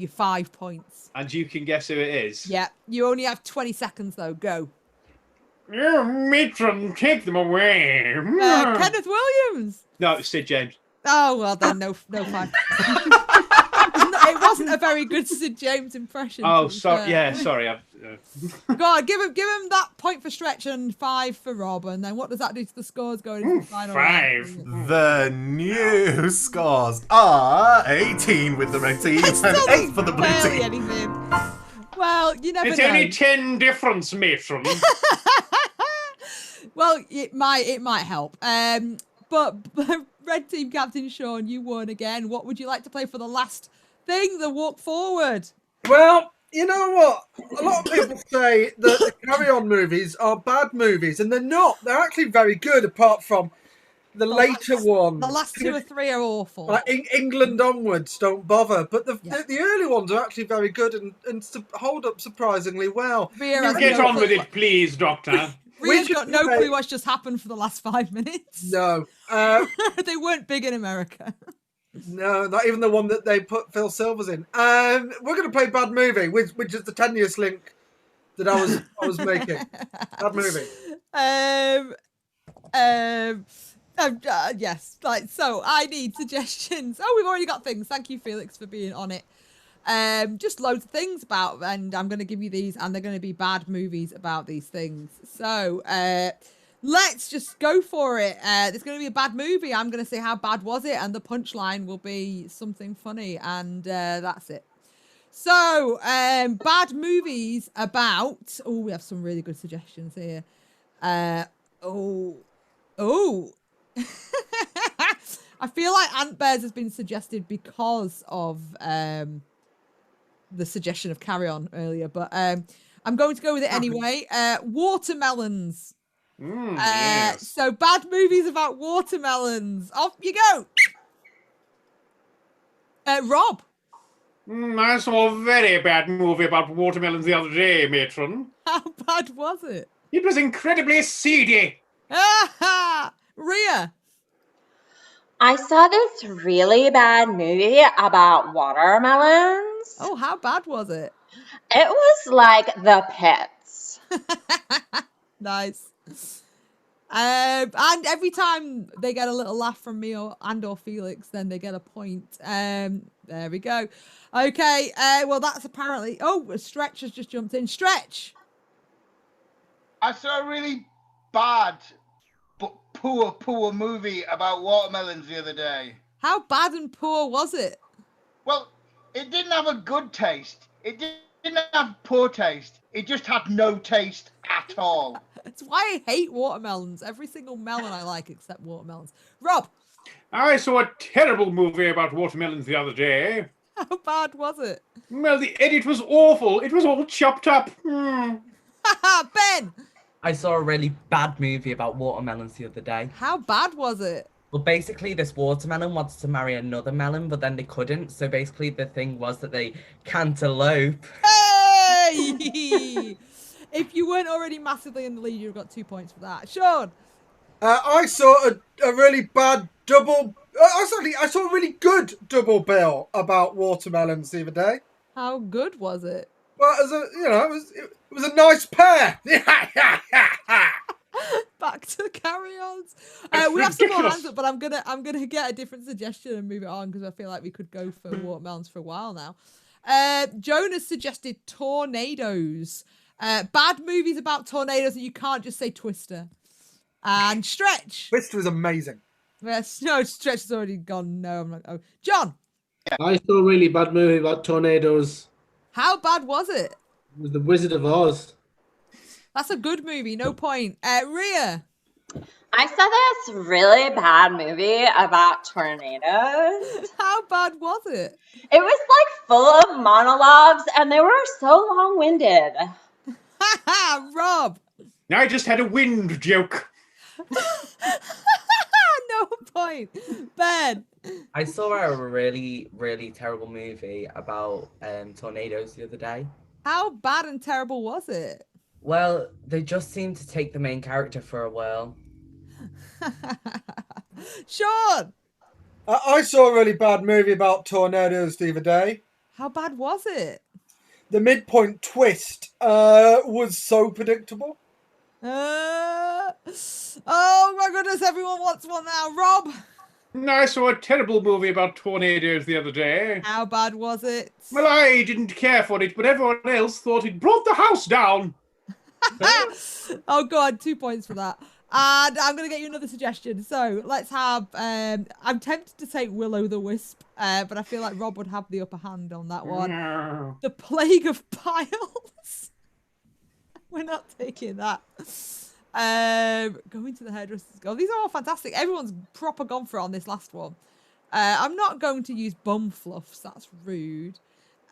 5 points. And you can guess who it is. Yeah. You only have 20 seconds though. Go. Yeah, matron, take them away. Kenneth Williams. No, it's Sid James. Oh well, then no 5. It wasn't a very good Sid James impression. Oh, sorry. Yeah, sorry. Go on, give him that point for Stretch and 5 for Rob, and then what does that do to the scores going into the final 5. round? The new scores are 18 with the red team and 8 for the blue Barely team. anything. Well, you never It's know. only 10 difference, matron. Well, it might help. But red team captain Sean, you won again. What would you like to play for the last thing? The walk forward. Well, you know what? A lot of people say that the Carry On movies are bad movies, and they're not. They're actually very good, apart from the later ones. The last 2 or 3 are awful. Like England onwards, don't bother. But the early ones are actually very good and hold up surprisingly well. Rhea Get on with it, please, Doctor. Rhea's got no clue what's just happened for the last 5 minutes. No. They weren't big in America. No, not even the one that they put Phil Silvers in. We're going to play Bad Movie, which is the tenuous link that I was making. Bad Movie. Yes. Like, so I need suggestions. Oh, we've already got things. Thank you, Felix, for being on it. Just loads of things about, and I'm going to give you these, and they're going to be bad movies about these things. So, let's just go for it. There's going to be a bad movie. I'm going to say how bad was it, and the punchline will be something funny, and that's it. So, bad movies about. Oh, we have some really good suggestions here. Oh. I feel like Ant Bears has been suggested because of the suggestion of Carry On earlier, but I'm going to go with it anyway. Watermelons. Yes. So bad movies about watermelons. Off you go. Rob. I saw a very bad movie about watermelons the other day, matron. How bad was it? It was incredibly seedy. Rhea. I saw this really bad movie about watermelons. Oh, how bad was it? It was like The Pits. Nice. And every time they get a little laugh from me or Felix, then they get a point. There we go. Okay. Well, that's apparently. Oh, Stretch has just jumped in. Stretch. I saw a really bad but poor movie about watermelons the other day. How bad and poor was it? Well, it didn't have a good taste. It didn't have poor taste. It just had no taste at all. That's why I hate watermelons. Every single melon I like except watermelons. Rob. I saw a terrible movie about watermelons the other day. How bad was it? Well, the edit was awful. It was all chopped up. Ben. I saw a really bad movie about watermelons the other day. How bad was it? Well, basically, this watermelon wanted to marry another melon, but then they couldn't. So basically, the thing was that they cantaloupe. Hey! If you weren't already massively in the lead, you've got 2 points for that. Sean. I saw a really bad double. I saw a really good double bill about watermelons the other day. How good was it? Well, it was a nice pair. Back to carry-ons. We have some more hands up, but I'm gonna get a different suggestion and move it on because I feel like we could go for watermelons for a while now. Jonas suggested tornadoes. Bad movies about tornadoes that you can't just say Twister. And Stretch. Twister was amazing. Yes, no, Stretch has already gone. No, I'm not. Oh, John. I saw a really bad movie about tornadoes. How bad was it? It was The Wizard of Oz. That's a good movie. No point. Rhea. I saw this really bad movie about tornadoes. How bad was it? It was like full of monologues and they were so long-winded. Rob. I just had a wind joke. No point. Ben. I saw a really, really terrible movie about tornadoes the other day. How bad and terrible was it? Well, they just seemed to take the main character for a whirl. Sean. I saw a really bad movie about tornadoes the other day. How bad was it? The midpoint twist was so predictable. Oh my goodness, everyone wants one now. Rob. I saw a terrible movie about tornadoes the other day. How bad was it? Well, I didn't care for it, but everyone else thought it brought the house down. Oh god, 2 points for that. And I'm going to get you another suggestion. So let's have, I'm tempted to take Will-O-the-Wisp, but I feel like Rob would have the upper hand on that one. No. The Plague of Piles. We're not taking that. Going to the hairdresser's goal. These are all fantastic. Everyone's proper gone for it on this last one. I'm not going to use bum fluffs. That's rude.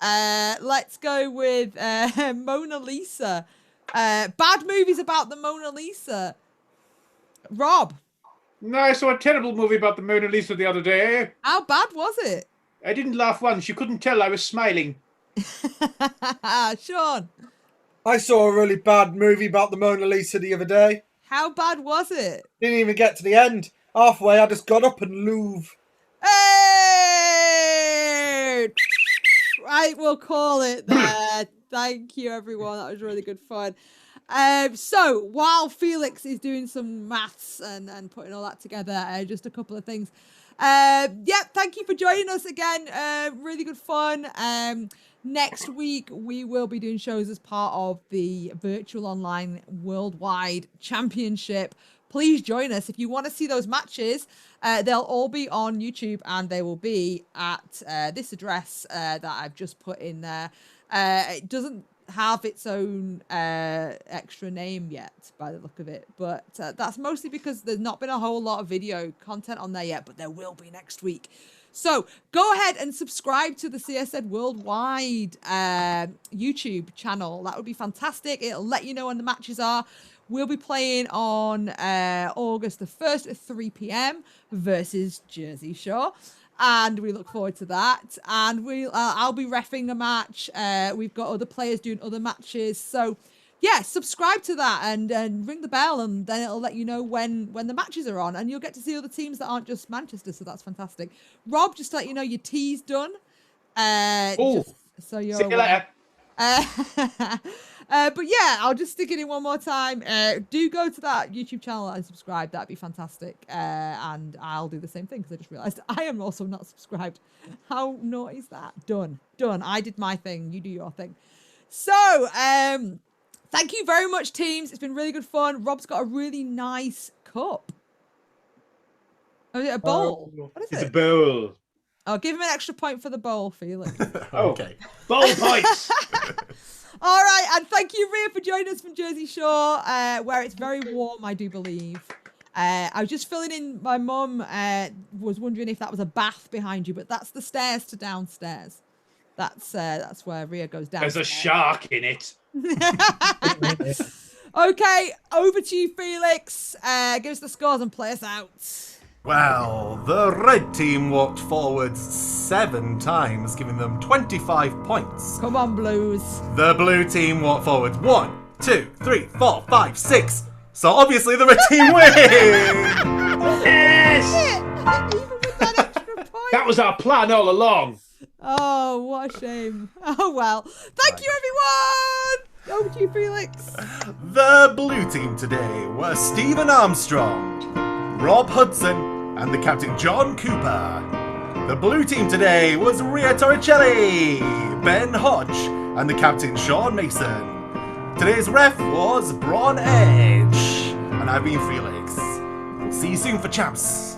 Let's go with Mona Lisa. Bad movies about the Mona Lisa. Rob. I saw a terrible movie about the Mona Lisa the other day. How bad was it? I didn't laugh once. You couldn't tell I was smiling. Sean. I saw a really bad movie about the Mona Lisa the other day. How bad was it? Didn't even get to the end. Halfway, I just got up and Louvre. Hey! Right, we'll call it there. Thank you, everyone. That was really good fun. So while Felix is doing some maths and putting all that together, just a couple of things. Thank you for joining us again. Really good fun. Next week, we will be doing shows as part of the virtual online worldwide championship. please join us. If you want to see those matches, they'll all be on YouTube, and they will be at this address that I've just put in there. It doesn't have its own extra name yet by the look of it, but that's mostly because there's not been a whole lot of video content on there yet, but there will be next week. So go ahead and subscribe to the CSZ Worldwide YouTube channel. That would be fantastic. It'll let you know when the matches are. We'll be playing on August the 1st at 3 p.m. versus Jersey Shore. And we look forward to that. And I'll be reffing a match. We've got other players doing other matches. So, yeah, subscribe to that and ring the bell, and then it'll let you know when the matches are on. And you'll get to see other teams that aren't just Manchester, so that's fantastic. Rob, just to let you know, your tea's done. So you're See you later. But yeah, I'll just stick it in one more time. Do go to that YouTube channel and subscribe. That'd be fantastic. And I'll do the same thing because I just realized I am also not subscribed. How naughty is that? Done. I did my thing. You do your thing. So, thank you very much, teams. It's been really good fun. Rob's got a really nice cup. Oh, is it a bowl? What is It's it? a bowl. Oh, give him an extra point for the bowl, Felix. Okay. Bowl points. All right, and thank you, Rhea, for joining us from Jersey Shore, where it's very warm, I do believe. I was just filling in. My mum was wondering if that was a bath behind you, but that's the stairs to downstairs. That's where Rhea goes down. There's a shark in it. Okay, over to you, Felix. Give us the scores and play us out. Well, the red team walked forward 7 times, giving them 25 points. Come on, Blues. The blue team walked forward 1, 2, 3, 4, 5, 6. So obviously the red team wins. Yes. Even with that extra point. That was our plan all along. Oh, what a shame. Oh, well. Thank you, everyone. Over to you, Felix. The blue team today were Stephen Armstrong, Rob Hudson, and the captain John Cooper. The blue team today was Ria Torricelli, Ben Hodge, and the captain Sean Mason. Today's ref was Braun Edge, and I've been Felix. See you soon for champs.